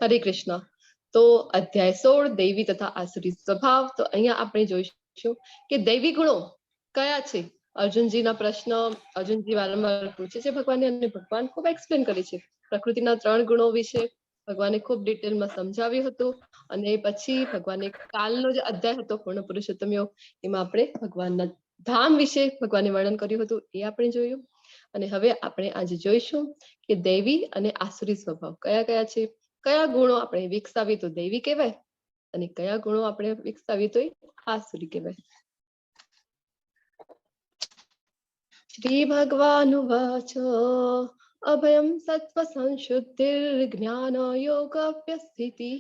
હરે કૃષ્ણ. તો અધ્યાય 16 દૈવી તથા આસુરી સ્વભાવ. તો અહીંયા આપણે જોઈશું કે દૈવી ગુણો કયા છે. અર્જુનજીના પ્રશ્ન અર્જુનજી વારંવાર પૂછે છે ભગવાનને, અને ભગવાન ખૂબ એક્સપ્લેન કરે છે. પ્રકૃતિના 3 ગુણો વિશે ભગવાને ખૂબ ડિટેલમાં સમજાવ્યું હતું. અને પછી ભગવાને કાલનો જે અધ્યાય હતો પૂર્ણ પુરુષોત્તમ યોગ, એમાં આપણે ભગવાનના ધામ વિશે ભગવાને વર્ણન કર્યું હતું, એ આપણે જોયું. અને હવે આપણે આજે જોઈશું કે દૈવી અને આસુરી સ્વભાવ કયા કયા છે. કયા ગુણો આપણે વિકસાવીએ તો દૈવી કહેવાય, અને કયા ગુણો આપણે વિકસાવીએ તો આસુરી કહેવાય. શ્રી ભગવાનુવાચ અભયમ સત્વ સંશુદ્ધિર્જ્ઞાન યોગ વ્યસ્થિતિ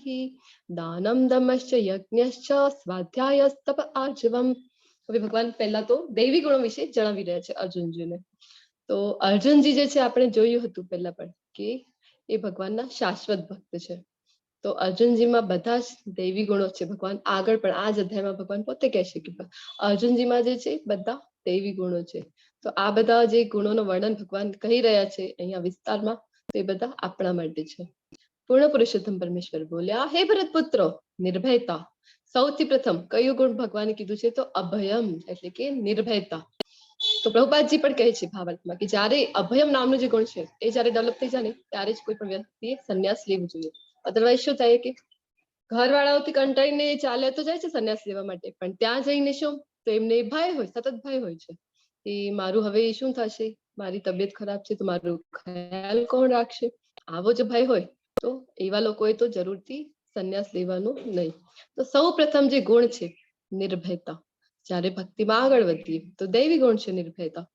દાનમ દમશ્ચ યજ્ઞશ્ચ સ્વાધ્યાયસ્તપ આર્જવમ. હવે ભગવાન પહેલા તો દૈવી ગુણો વિશે જણાવી રહ્યા છે અર્જુનજીને. તો અર્જુનજી જે છે આપણે જોયું હતું પહેલા પણ કે એ ભગવાનના શાશ્વત ભક્ત છે. તો અર્જુનજીમાં બધા જ દૈવી ગુણો છે. ભગવાન આગળ પણ આ જ અધ્યાયમાં ભગવાન પોતે કહેશે કે અર્જુનજીમાં જે છે બધા દૈવી ગુણો છે. તો આ બધા જે ગુણોનું વર્ણન ભગવાન કહી રહ્યા છે અહીંયા વિસ્તારમાં, તો એ બધા આપણા માટે છે. પૂર્ણ પુરુષોત્તમ પરમેશ્વર બોલ્યા, હે ભરત પુત્રો, નિર્ભયતા. સૌથી પ્રથમ કયું ગુણ ભગવાને કીધું છે તો અભયમ, એટલે કે નિર્ભયતા. તો પ્રભુપાદજી પણ કહે છે ભાવાર્થમાં કે જયારે અભયમ નામનું જે ગુણ છે એ જયારે ડેવલપ થઈ જાય ને ત્યારે જ કોઈ પણ વ્યક્તિએ સંન્યાસ લેવું જોઈએ. અધરવાઇઝ શું થાય કે ઘરવાળાઓથી કંટાળીને ચાલ્યા તો જાય છે સંન્યાસ લેવા માટે, પણ ત્યાં જઈને શું તો એમને ભય હોય, સતત ભય હોય છે કે મારું હવે શું થશે, મારી તબિયત ખરાબ છે તો મારું ખ્યાલ કોણ રાખશે. આવો જ ભય હોય તો એવા લોકોએ તો જરૂરથી સંન્યાસ લેવાનું નહીં. તો સૌ પ્રથમ જે ગુણ છે નિર્ભયતા. જયારે ભક્તિમાં આગળ વધીએ તો દૈવી ગુણ છે નિર્ભયતા.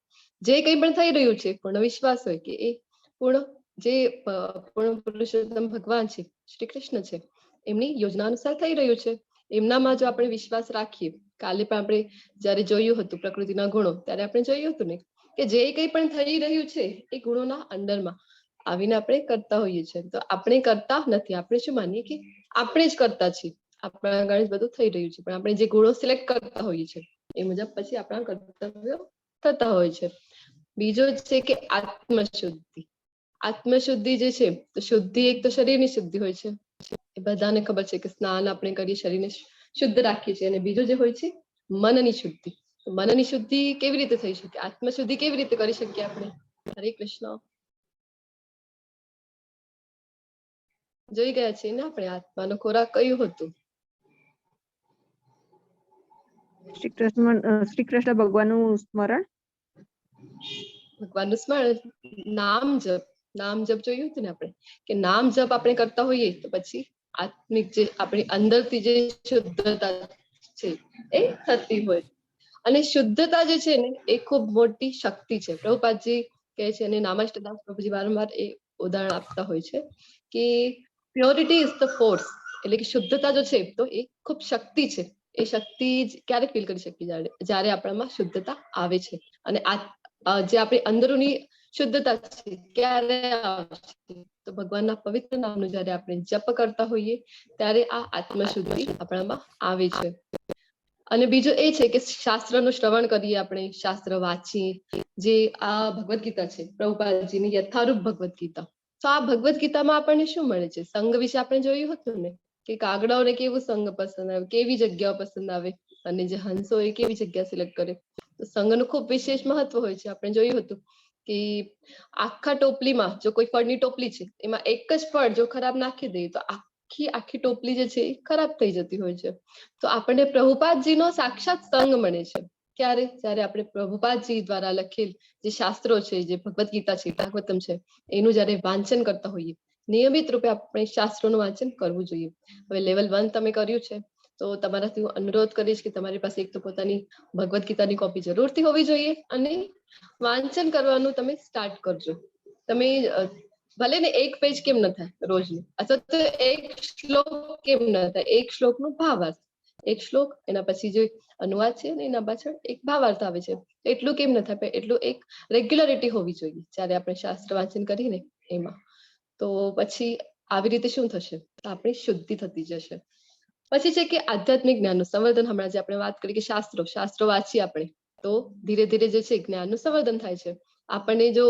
જે કંઈ પણ થઈ રહ્યું છે પૂર્ણ વિશ્વાસ હોય કે એ પૂર્ણ પુરુષોત્તમ ભગવાન છે, શ્રી કૃષ્ણ છે, એમની યોજના અનુસાર થઈ રહ્યું છે. એમનામાં જો આપણે વિશ્વાસ રાખીએ, કાલે પણ આપણે જયારે જોયું હતું પ્રકૃતિના ગુણો ત્યારે આપણે જોયું હતું ને કે જે કંઈ પણ થઈ રહ્યું છે એ ગુણોના અંડરમાં આવીને આપણે કરતા હોઈએ છીએ. તો આપણે કરતા નથી, આપણે શું માનીએ કે આપણે જ કરતા છીએ, આપણા આગળ બધું થઈ રહ્યું છે, પણ આપણે જે ગુણો સિલેક્ટ કરતા હોઈએ છીએ એ મુજબ પછી આપણા કર્તવ્યો થતા હોય છે. બીજો છે કે આત્મશુદ્ધિ. આત્મશુદ્ધિ જે છે તો શુદ્ધિ એક તો શરીરની શુદ્ધિ હોય છે, એ બધાને ખબર છે કે સ્નાન આપણે કરીએ શરીરને શુદ્ધ રાખીએ છીએ. અને બીજું જે હોય છે મનની શુદ્ધિ. મનની શુદ્ધિ કેવી રીતે થઈ શકે, આત્મશુદ્ધિ કેવી રીતે કરી શકીએ આપણે. હરે કૃષ્ણ. જોઈ ગયા છીએ ને આપણે આત્માનો ખોરાક કયું હતું. શ્રી કૃષ્ણ ભગવાનનું સ્મરણ, ભગવાનનું સ્મરણ, નામ જપ. નામ જપ જોયું હતું ને આપણે કે નામ જપ આપણે કરતા હોઈએ તો પછી આત્મિક જે આપણી અંદરથી જે શુદ્ધતા છે એ થતી હોય. અને શુદ્ધતા જે છે ને એ ખૂબ મોટી શક્તિ છે. પ્રભુપાદજી કહે છે અને નામાષ્ટદાસ પ્રભુજી વારંવાર એ ઉદાહરણ આપતા હોય છે કે પ્યોરિટી ઇઝ ધ ફોર્સ. એટલે કે શુદ્ધતા જો છે તો એ ખૂબ શક્તિ છે. એ શક્તિ ક્યારે ફીલ કરી શકીએ જયારે આપણામાં શુદ્ધતા આવે છે. અને જે આપણી અંદરોની શુદ્ધતા છે ક્યારે આવશે તો ભગવાનના પવિત્ર નામનું જયારે આપણે જપ કરતા હોઈએ ત્યારે આ આત્મશુદ્ધિ આપણામાં આવે છે. અને બીજું એ છે કે શાસ્ત્રનું શ્રવણ કરીએ, આપણે શાસ્ત્ર વાંચીએ. જે આ ભગવદ્ ગીતા છે પ્રભુપાદજીની યથારૂપ ભગવદ્ ગીતા, તો આ ભગવદ્ ગીતામાં આપણને શું મળે છે. સંઘ વિશે આપણે જોયું હતું ને કે કાગડાઓને કેવું સંઘ પસંદ આવે, કેવી જગ્યાઓ પસંદ આવે, અને જે હંસો એ કેવી જગ્યા સિલેક્ટ કરે. તો સંઘનું ખૂબ વિશેષ મહત્વ હોય છે. આપણે જોયું હતું કે આખા ટોપલીમાં જો કોઈ ફળની ટોપલી છે એમાં એક જ ફળ જો ખરાબ નાખી દઈએ તો આખી ટોપલી જે છે એ ખરાબ થઈ જતી હોય છે. તો આપણને પ્રભુપાદજીનો સાક્ષાત સંગ મળે છે. ક્યારે, જ્યારે આપણે પ્રભુપાદજી દ્વારા લખેલ જે શાસ્ત્રો છે, જે ભગવદ્ ગીતા છે, ભાગવતમ છે, એનું જયારે વાંચન કરતા હોઈએ, નિયમિત રૂપે આપણે શાસ્ત્રોનું વાંચન કરવું જોઈએ. હવે લેવલ 1 તમે કર્યું છે તો તમારાથી હું અનુરોધ કરીશ કે તમારી પાસે એક તો પોતાની ભગવદ્ ગીતાની કોપી જરૂરથી હોવી જોઈએ, અને વાંચન કરવાનું તમે સ્ટાર્ટ કરજો. તમે ભલે ને એક પેજ કેમ ન થાય રોજનું, અથવા તો એક શ્લોક કેમ ન થાય, એક શ્લોકનો ભાવાર્થ, એક શ્લોક એના પછી જે અનુવાદ છે ને એના પાછળ એક ભાવાર્થ આવે છે, એટલું કેમ ન થાય, એટલું એક રેગ્યુલરિટી હોવી જોઈએ જ્યારે આપણે શાસ્ત્ર વાંચન કરીને એમાં. તો પછી આવી રીતે શું થશે, આપણી શુદ્ધિ થતી જશે. પછી છે કે આધ્યાત્મિક જ્ઞાનનું સંવર્ધન. હમણાં જે આપણે વાત કરી કે શાસ્ત્રો વાંચીએ આપણે તો ધીરે ધીરે જે છે જ્ઞાનનું સંવર્ધન થાય છે. આપણને જો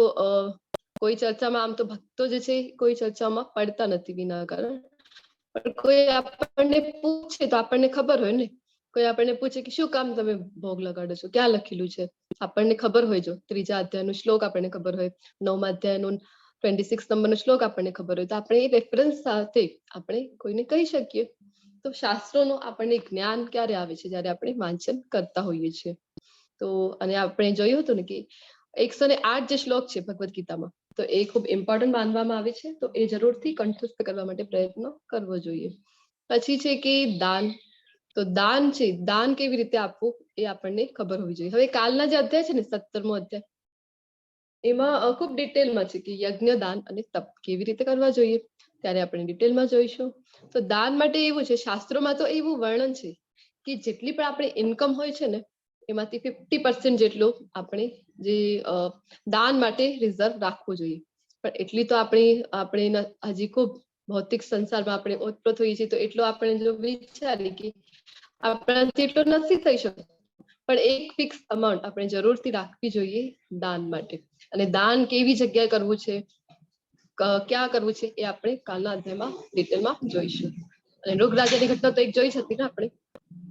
કોઈ ચર્ચામાં આમ તો ભક્તો જે છે કોઈ ચર્ચામાં પડતા નથી વિના કારણ, પણ કોઈ આપણને પૂછે તો આપણને ખબર હોય ને. કોઈ આપણને પૂછે કે શું કામ તમે ભોગ લગાડો છો, ક્યાં લખેલું છે, આપણને ખબર હોય. જો 3જા અધ્યાયનો શ્લોક આપણને ખબર હોય, 9મા અધ્યાયનો 26 નંબરનો શ્લોક આપણને ખબર હોય, તો આપણે એ રેફરન્સ સાથે આપણે કોઈને કહી શકીએ. તો શાસ્ત્રોનું આપણને જ્ઞાન ક્યારે આવે છે, જ્યારે આપણે વાંચન કરતા હોઈએ છીએ. તો અને આપણે જોયું હતું ને કે 108 જે શ્લોક છે ભગવદ ગીતામાં, તો એ ખૂબ ઇમ્પોર્ટન્ટ માનવામાં આવે છે. તો એ જરૂરથી કંઠસ્થ કરવા માટે પ્રયત્ન કરવો જોઈએ. પછી છે કે દાન. તો દાન છે, દાન કેવી રીતે આપવું એ આપણને ખબર હોવી જોઈએ. હવે કાલના જે અધ્યાય છે ને 17મો અધ્યાય, એમાં ખૂબ ડિટેલમાં છે કે યજ્ઞ, દાન અને તપ કેવી રીતે કરવા જોઈએ, ત્યારે આપણે ડિટેલમાં જોઈશું. તો દાન માટે એવું છે, શાસ્ત્રોમાં તો એવું વર્ણન છે કે જેટલી પણ આપણી ઇન્કમ હોય છે ને, એમાંથી 50% જેટલું આપણે જે દાન માટે રિઝર્વ રાખવું જોઈએ. પણ એટલી તો આપણે હજી ખૂબ ભૌતિક સંસારમાં આપણે ઓતપ્રોત હોઈએ છીએ, તો એટલો આપણે જો વિચારીએ કે આપણાથી એટલો નથી થઈ શકતો, પણ એક ફિક્સ અમાઉન્ટ આપણે જરૂરથી રાખવી જોઈએ દાન માટે. અને દાન કેવી જગ્યાએ કરવું છે, ક્યાં કરવું છે, એ આપણે કાલના અધ્યાયમાં ડિટેલમાં જોઈશું. અને રોગરાજાની ઘટના તો એક જોઈ જ હતી ને આપણે,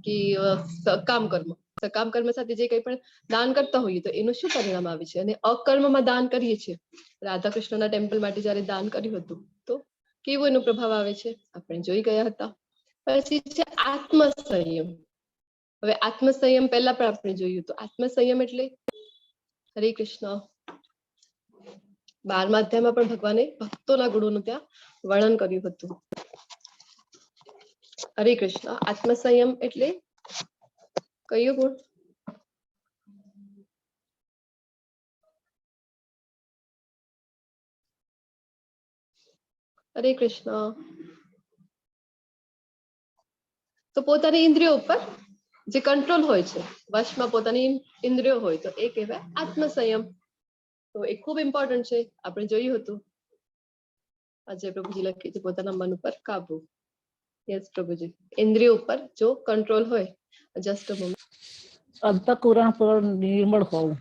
કે સકામ કર્મ સાથે જે કંઈ પણ દાન કરતા હોઈએ તો એનું શું પરિણામ આવે છે. અને અકર્મમાં દાન કરીએ છીએ, રાધા કૃષ્ણના ટેમ્પલ માટે જયારે દાન કર્યું હતું, તો કેવો એનો પ્રભાવ આવે છે આપણે જોઈ ગયા હતા. પછી છે આત્મસંયમ. હવે આત્મસંયમ પહેલા પણ આપણે જોયું હતું. આત્મસંયમ એટલે હરે કૃષ્ણ 12મા અધ્યાયમાં પણ ભગવાને ભક્તોના ગુણોનું ત્યાં વર્ણન કર્યું હતું. હરે કૃષ્ણ. આત્મસંયમ એટલે કયો ગુણ? હરે કૃષ્ણ. તો પોતાની ઇન્દ્રિયો ઉપર જે કંટ્રોલ હોય છે, વશમાં પોતાની ઇન્દ્રિયો હોય, તો એ કહેવાય આત્મસંયમ. તો એ ખૂબ ઇમ્પોર્ટન્ટ છે. આપણે જોયું હતું અજય પ્રભુજી લખી છે પોતાના મન ઉપર કાબુ. યસ પ્રભુજી. ઇન્દ્રિયો ઉપર જો કંટ્રોલ હોય. Just a moment. અંતઃકરણ પર નિર્મળ હોવું,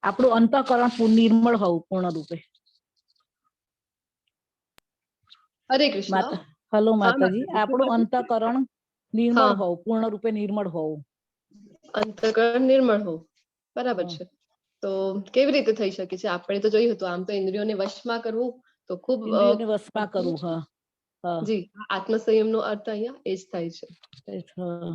આપણું અંતઃકરણ નિર્મળ હોવું પૂર્ણ રૂપે. હરે કૃષ્ણ. હલો હા માતાજી, માતાજી, શું આપણું કહ્યું? અંતઃકરણ નિર્મળ હા, હોવું, પૂર્ણ રૂપે નિર્મળ હોવું. અંતઃકરણ નિર્મળ હોવું, બરાબર હા. છે. તો કેવી રીતે થઈ શકે છે? આપણે તો જોયું હતું, આમ તો ઇન્દ્રિયોને વશમાં કરવું તો ખૂબ ઇન્દ્રિયોને વશમાં કરવું. હા હા. જી, આત્મસંયમનો અર્થ અહીંયા એ જ થાય છે. હા.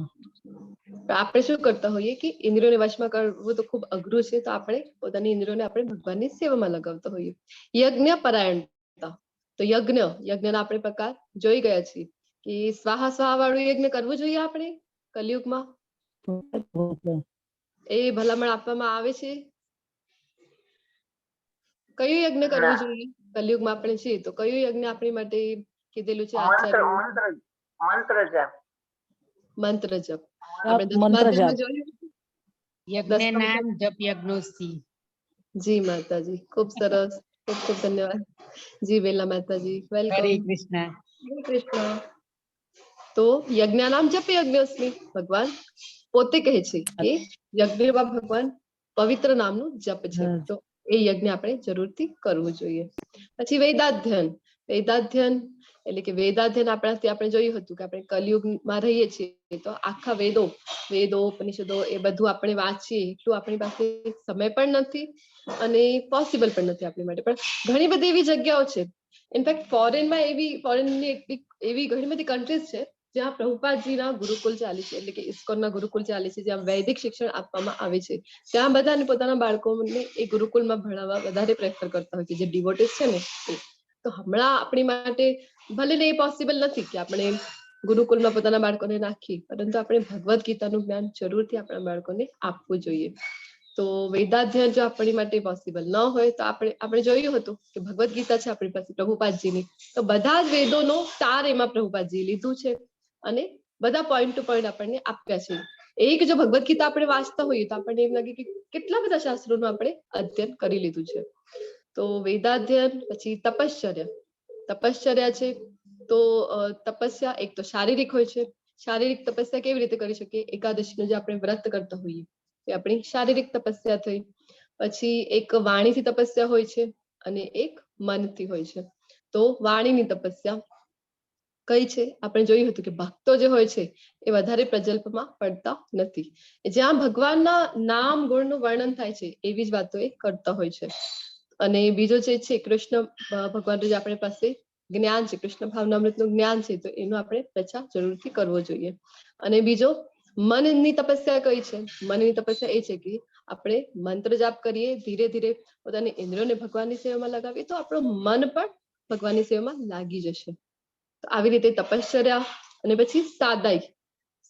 આપણે શું કરતા હોઈએ કે ઇન્દ્રિયોને વશમાં કરવું તો ખૂબ અઘરું છે, તો આપણે પોતાની ઇન્દ્રિયોને આપણે ભગવાનની સેવામાં લગાવતા હોઈએ. યજ્ઞ પરાયણતા. તો યજ્ઞના આપણે પ્રકાર જોઈ ગયા છીએ કે સ્વાહા સ્વાહા વાળું યજ્ઞ કરવું જોઈએ આપણે કલિયુગમાં. એ ભલામણ આપવામાં આવે છે. કયું યજ્ઞ કરવું જોઈએ કલિયુગમાં આપણે છીએ, તો કયું યજ્ઞ આપણી માટે કીધેલું છે આચાર્ય? મંત્ર જપ. આપણે 10મા મંત્ર જાપ. અધ્યાયમાં જોયું. યજ્ઞ નામ જપ યજ્ઞોસ્તી. જી માતાજી, ખૂબ સરસ. ખૂબ ખૂબ ધન્યવાદ. જી વેલા માતાજી, વેલકમ. હરે કૃષ્ણ. હરે કૃષ્ણ. તો યજ્ઞાનામ જપ યજ્ઞોસ્મી. ભગવાન પોતે કહે છે કે યજ્ઞમાં ભગવાન પવિત્ર નામનું જપ છે. તો એ યજ્ઞ આપણે જરૂરથી કરવું જોઈએ. પછી વેદાધ્યન. વેદાધ્યન એટલે કે વેદાધ્યન આપણાથી આપણે જોયું હતું કે આપણે કલિયુગમાં રહીએ છીએ, તો આખા વેદો ઉપનિષદો એ બધું આપણે વાંચીએ એટલું આપણી પાસે સમય પણ નથી અને પોસિબલ પણ નથી આપણી માટે. પણ ઘણી બધી એવી જગ્યાઓ છે, ઇનફેક્ટ ફોરેનમાં એવી ઘણી બધી કન્ટ્રીઝ છે જ્યાં પ્રભુપાદજીના ગુરુકુલ ચાલે છે, એટલે કે ઇસ્કોનના ગુરુકુલ ચાલે છે, જ્યાં વૈદિક શિક્ષણ આપવામાં આવે છે. ત્યાં બધાને પોતાના બાળકોને એ ગુરુકુલમાં ભણાવવા વધારે પ્રેફર કરતા હોય છે, જે ડિવોટીસ છે ને. તો હમણાં આપણી માટે ભલે ને એ પોસિબલ નથી કે આપણે ગુરુકુલમાં પોતાના બાળકોને નાખીએ, પરંતુ આપણે ભગવદ્ ગીતાનું જ્ઞાન જરૂરથી આપણા બાળકોને આપવું જોઈએ. તો વેદાધ્યયન જો આપણી માટે પોસિબલ ન હોય, તો આપણે જોયું હતું કે ભગવદ્ ગીતા છે આપણી પાસે પ્રભુપાદજીની, તો બધા જ વેદોનો સાર એમાં પ્રભુપાદજી લીધું છે અને બધા પોઈન્ટ ટુ પોઈન્ટ આપણને આપ્યા છે. એક જો ભગવદ્ ગીતા આપણે વાંચતા હોઈએ તો આપણને એમ લાગે કે કેટલા બધા શાસ્ત્રોનું આપણે અધ્યયન કરી લીધું છે. તો વેદાધ્યયન. પછી તપશ્ચર્યા છે. તો તપસ્યા એક તો શારીરિક હોય છે. શારીરિક તપસ્યા કેવી રીતે કરી શકીએ? એકાદશીનું જે આપણે વ્રત કરતા હોઈએ એ આપણી શારીરિક તપસ્યા થઈ. પછી એક વાણીથી તપસ્યા હોય છે અને એક મનથી હોય છે. તો વાણીની તપસ્યા કઈ છે? આપણે જોયું હતું કે ભક્તો જે હોય છે એ વધારે પ્રજલ્પમાં પડતા નથી. જ્યાં ભગવાનના નામ ગુણનું વર્ણન થાય છે એવી જ વાતો એ કરતા હોય છે. અને બીજો જે છે કૃષ્ણ ભગવાન જે આપણી પાસે જ્ઞાન છે, કૃષ્ણ ભાવનામૃતનું જ્ઞાન છે, તો એનો આપણે પ્રચાર જરૂરથી કરવો જોઈએ. અને બીજો મનની તપસ્યા કઈ છે? મનની તપસ્યા એ છે કે આપણે મંત્ર જાપ કરીએ, ધીરે ધીરે પોતાની ઇન્દ્રિયોને ભગવાનની સેવામાં લગાવીએ તો આપણું મન પણ ભગવાનની સેવામાં લાગી જશે. તો આવી રીતે તપશ્ચર્યા. અને પછી સાદાઈ.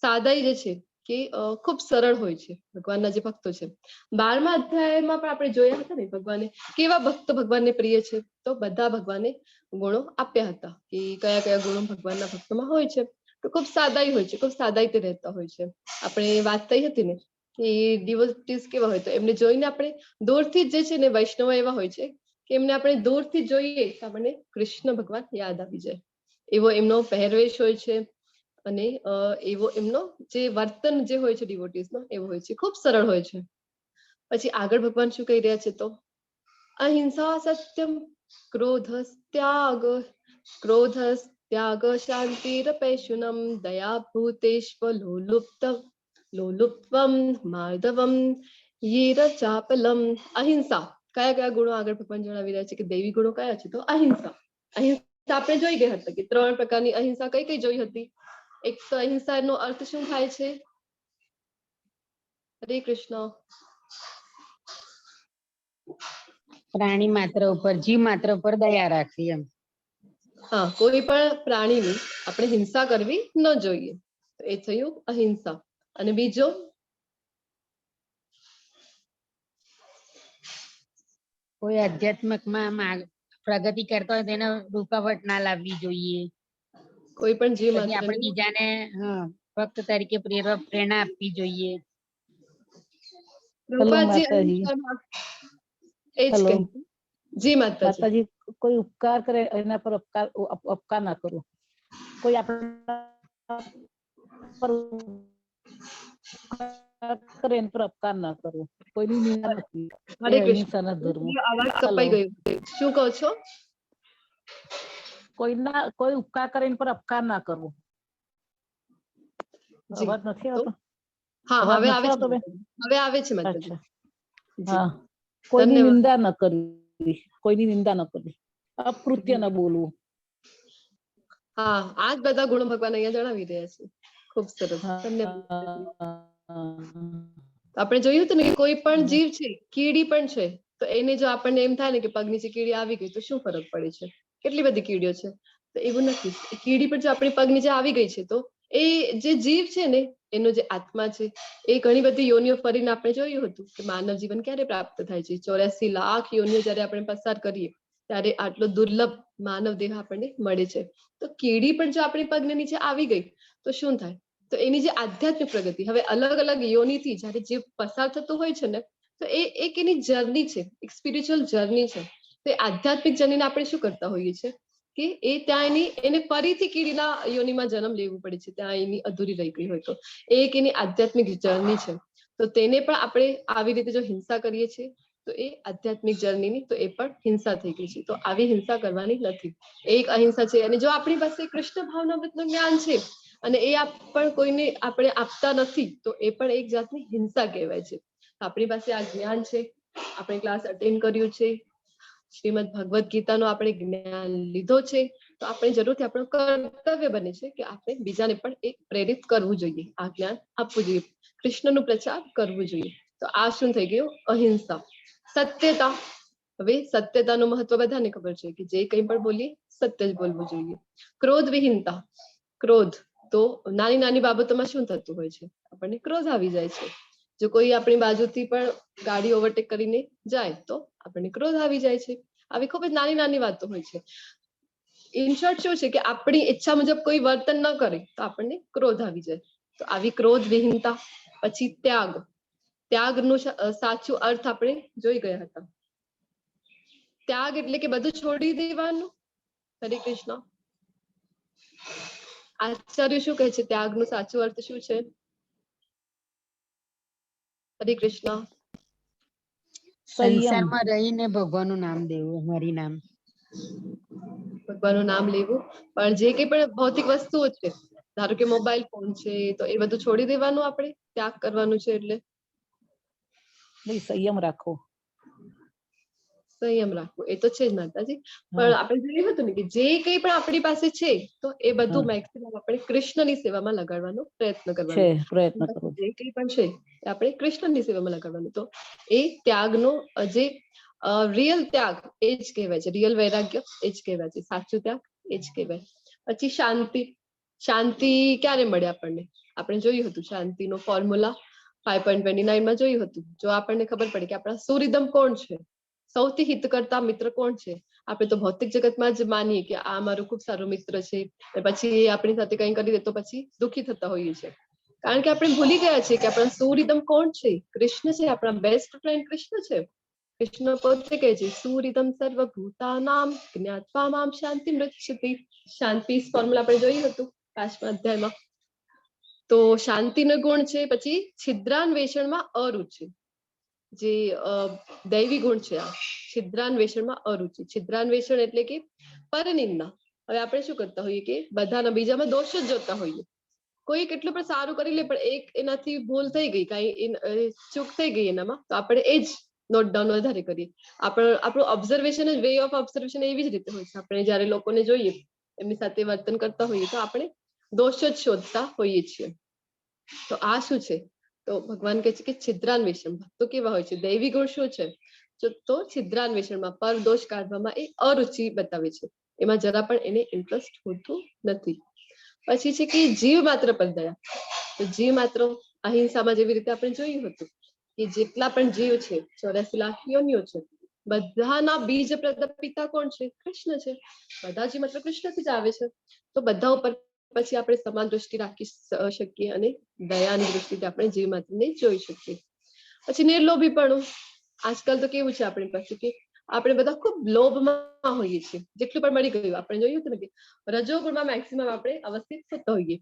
સાદાઈ જે છે કે ખૂબ સરળ હોય છે ભગવાનના જે ભક્તો છે. 12મા અધ્યાયમાં પણ આપણે જોયા હતા ને ભગવાને કેવા ભક્તો ભગવાનને પ્રિય છે. તો બધા ભગવાને ગુણો આપ્યા હતા કે કયા કયા ગુણો ભગવાનના ભક્તોમાં હોય છે. તો ખૂબ સાદાઈ હોય છે, ખૂબ સાદાઈથી રહેતા હોય છે. આપણે વાત થઈ હતી ને કે ડિવોટીઝ કેવા હોય, તો એમને જોઈને આપણે દૂરથી જ જે છે ને વૈષ્ણવ એવા હોય છે કે એમને આપણે દૂરથી જોઈએ તો આપણને કૃષ્ણ ભગવાન યાદ આવી જાય. એવો એમનો પહેરવેશ હોય છે અને એવો એમનો જે વર્તન જે હોય છે ડિવોટીઝનો એવો હોય છે, ખૂબ સરળ હોય છે. પછી આગળ ભગવાન શું કહી રહ્યા છે? તો અહિંસા સત્યમ ક્રોધસ્ત્યાગ શાંતિરપૈશુનમ દયા ભૂતેષ્વ લોલુપ્તમ માર્દવમ યીરચાપલમ. અહિંસા. કયા કયા ગુણો આગળ ભગવાન જણાવી રહ્યા છે કે દૈવી ગુણો કયા છે? તો અહિંસા. અહિંસા આપણે જોઈ ગયા હતા કે 3 પ્રકારની અહિંસા કઈ કઈ જોઈ હતી. એક તો અહિંસાનો અર્થ શું થાય છે? હરે કૃષ્ણ. પ્રાણી માત્ર ઉપર, જીવ માત્ર ઉપર દયા રાખવી એમ. હા, કોઈ પણ પ્રાણીની આપણે હિંસા કરવી ન જોઈએ. તો એ થયું અહિંસા. અને બીજો કોઈ આધ્યાત્મિકમાં પ્રગતિ કરતા હોય તેને રૂકાવટ ના લાવવી જોઈએ. કોઈ પણ જીવ પછી આપણે માત્રની બીજાને ભક્ત તરીકે પ્રેરણા આપવી જોઈએ. હેલો કૃપાજી માતાજી. એ જ હેલો કહે. જી માતાજી. માતાજી, કોઈ ઉપકાર કરે એના પર અપકાર ના કરો. કોઈ આપણા પર ઉપકાર કરે એના પર અપકાર ના કરો. કોઈની નિંદા નથી. એ હરે અહિંસાના ધર્મ. કૃષ્ણ. અવાજ હેલો. કપાઈ ગયો. શું કહો છો? કોઈ ઉપકાર કરે એના પર અપકાર ના કરવો. જી. અવાજ નથી તો આવતો? હા, અવાજ હવે આવે નથી છે આવતો બેન? માતાજી. હવે આવે છે માતાજી. અચ્છા. જી. હા, કોઈની ધન્યવાદ. નિંદા ન કરવી. કોઈની નિંદા ન કરવી. અકૃત્ય ન બોલવું. હા, આ જ બધા ગુણો ભગવાન અહીંયા જણાવી રહ્યા છે. ખૂબ સરસ. ધન્યવાદ. આપણે જોયું હતું ને કે કોઈ પણ જીવ છે, કીડી પણ છે, તો એને જો આપણને એમ થાય ને કે પગ નીચે કીડી આવી ગઈ તો શું ફરક પડે છે? કેટલી બધી કીડીઓ છે. તો એવું નથી. કીડી પણ જો આપણી પગ નીચે આવી ગઈ છે તો એ જે જીવ છે ને એનો જે આત્મા છે એ ઘણી બધી યોનિઓ ફરીને આપણે જોયું હતું કે માનવ જીવન ક્યારે પ્રાપ્ત થાય છે. 84 લાખ યોનિઓ જયારે આપણે પસાર કરીએ ત્યારે આટલો દુર્લભ માનવ દેહ આપણને મળે છે. તો કીડી પણ જો આપણી પગને નીચે આવી ગઈ તો શું થાય? તો એની જે આધ્યાત્મિક પ્રગતિ, હવે અલગ અલગ યોનિથી જયારે જીવ પસાર થતું હોય છે ને તો એ એક એની જર્ની છે, એક સ્પિરિચ્યુઅલ જર્ની છે. તો એ આધ્યાત્મિક જર્નીને આપણે શું કરતા હોઈએ છીએ કે એ ત્યાં એને ફરીથી કીડીના યોનિમાં જન્મ લેવું પડે છે, ત્યાં એની અધૂરી રહી ગઈ હોય તો. એ એક એની આધ્યાત્મિક જર્ની છે. તો તેને પણ આપણે આવી રીતે જો હિંસા કરીએ છીએ તો એ આધ્યાત્મિક જર્નીની તો એ પણ હિંસા થઈ ગઈ છે. તો આવી હિંસા કરવાની નથી. એક અહિંસા છે. અને જો આપણી પાસે કૃષ્ણ ભાવનામૃતનું જ્ઞાન છે અને એ પણ કોઈને આપણે આપતા નથી તો એ પણ એક જાતની હિંસા કહેવાય છે. આપણી પાસે આ જ્ઞાન છે, આપણે ક્લાસ અટેન્ડ કર્યું છે, શ્રીમદ ભગવદ્ ગીતાનો આપણે જ્ઞાન લીધો છે, તો આપણે જરૂરથી આપણું કર્તવ્ય બને છે કે આપણે બીજાને પણ એ પ્રેરિત કરવું જોઈએ, આ જ્ઞાન આપવું જોઈએ, કૃષ્ણનું પ્રચાર કરવું જોઈએ. તો આ શું થઈ ગયું? અહિંસા. સત્યતા. હવે સત્યતાનું મહત્વ બધાને ખબર છે કે જે કંઈ પણ બોલીએ સત્ય જ બોલવું જોઈએ. ક્રોધ વિહીનતા. ક્રોધ તો નાની નાની બાબતોમાં શું થતું હોય છે? આપણને ક્રોધ આવી જાય છે. જો કોઈ આપણી બાજુથી પણ ગાડી ઓવરટેક કરીને જાય તો આપણને ક્રોધ આવી જાય છે. આવી ખૂબ જ નાની નાની વાતો હોય છે. ઇન શોર્ટ શું છે કે આપણી ઈચ્છા મુજબ કોઈ વર્તન ન કરે તો આપણને ક્રોધ આવી જાય. તો આવી ક્રોધ વિહીનતા. પછી ત્યાગ. ત્યાગનું સાચું અર્થ આપણે જોઈ ગયા હતા. ત્યાગ એટલે કે બધું છોડી દેવાનું. હરે કૃષ્ણ. આચાર્ય શું કહે છે? ત્યાગનો સાચો અર્થ શું છે? હરે કૃષ્ણ. સંયમ. સંસારમાં રહીને ભગવાનનું નામ દેવું, હરિ નામ. ભગવાનનું નામ લેવું, પણ જે કઈ પણ ભૌતિક વસ્તુઓ છે, ધારો કે મોબાઈલ ફોન છે, તો એ બધું છોડી દેવાનું, આપણે ત્યાગ કરવાનું છે. એટલે ભાઈ સંયમ રાખો. સંયમ રાખવો એ તો છે જ માતાજી. હા, પણ આપણે જોયું હતું ને કે જે કઈ પણ આપણી પાસે છે, તો એ બધું હા. મેક્સિમમ આપણે કૃષ્ણની સેવામાં લગાડવાનો પ્રયત્ન છે કરવાનો. પ્રયત્ન આપણી કરો. પાસે જે કઈ પણ છે એ આપણે કૃષ્ણની સેવામાં લગાડવાનું. તો એ ત્યાગનો જે રિયલ ત્યાગ એ જ કહેવાય છે, રિયલ વૈરાગ્ય એ જ કહેવાય છે, સાચું ત્યાગ એ જ કહેવાય. પછી શાંતિ. શાંતિ ક્યારે મળે આપણને? આપણે જોયું હતું શાંતિનો ફોર્મ્યુલા 5.29 માં જોયું હતું. જો આપણને ખબર પડે કે આપણા સુહૃદમ કોણ છે, સૌથી હિત કરતા મિત્ર કોણ છે, આપણે તો ભૌતિક જગતમાં જ માનીએ કે આ મારો ખૂબ સારો મિત્ર છે, પછી એ આપણી સાથે કંઈ કરી દે તો પછી દુઃખી થતા હોઈએ છીએ. કારણ કે આપણે ભૂલી ગયા છીએ કે આપણા સુહૃદમ કોણ છે? કૃષ્ણ છે. આપણા બેસ્ટ ફ્રેન્ડ કૃષ્ણ છે. કૃષ્ણ પોતે કહે છે સુહૃદમ સર્વભૂતાનામ જ્ઞાત્વા મામ શાંતિ મૃચ્છતિ. શાંતિ ફોર્મ્યુલા આપણે જોયું હતું 5મા અધ્યાયમાં. તો શાંતિનો ગુણ છે. પછી છિદ્રાન્વેષણમાં અરુચિ, જે દૈવી ગુણ છે. આ છિદ્રાન્વેષણમાં અરુચિ. છિદ્રાન્વેષણ એટલે કે પરનિંદા. હવે આપણે શું કરતા હોઈએ કે બધાના બીજામાં દોષ જ જોતા હોઈએ. કોઈ કેટલું પણ સારું કરી લે, પણ એક એનાથી ભૂલ થઈ ગઈ, કાંઈ ચૂક થઈ ગઈ એનામાં, તો આપણે એ જ નોટ ડાઉન વધારે કરીએ. આપણું ઓબ્ઝર્વેશન, વે ઓફ ઓબ્ઝર્વેશન એવી જ રીતે હોય છે. આપણે જયારે લોકોને જોઈએ, એમની સાથે વર્તન કરતા હોઈએ, તો આપણે દોષ જ શોધતા હોઈએ છીએ. તો આ શું છે? તો ભગવાન કહે છે કે છિદ્રાન્વેષણ. તો કેવા હોય છે? દૈવી ગુણ શું છે? તો છિદ્રાન્વેષણમાં પર દોષ કાઢવામાં એ અરુચિ બતાવે છે. એમાં જરા પણ એને ઇન્ટરેસ્ટ હોતું નથી. પછી છે કે જીવ માત્ર પર દયા. તો જીવ માત્ર અહિંસામાં જેવી રીતે આપણે જોયું હતું કે જેટલા પણ જીવ છે, 84 લાખ યોનિઓ છે, બધાના બીજ પિતા કોણ છે? કૃષ્ણ છે. બધા જ મતલબ કૃષ્ણથી જ આવે છે. તો બધા ઉપર પછી આપણે સમાન દ્રષ્ટિ રાખી શકીએ અને દયાની દ્રષ્ટિથી આપણે જીવ માત્રને જોઈ શકીએ. પછી નિર્લોભીપણું. આજકાલ તો કેવું છે આપણી પાસે કે આપણે બધા ખૂબ લોભમાં હોઈએ છીએ. જેટલું પણ મળી ગયું, આપણે જોયું હતું ને કે રજોગુણમાં મેક્સિમમ આપણે અવસ્થિત થતા હોઈએ.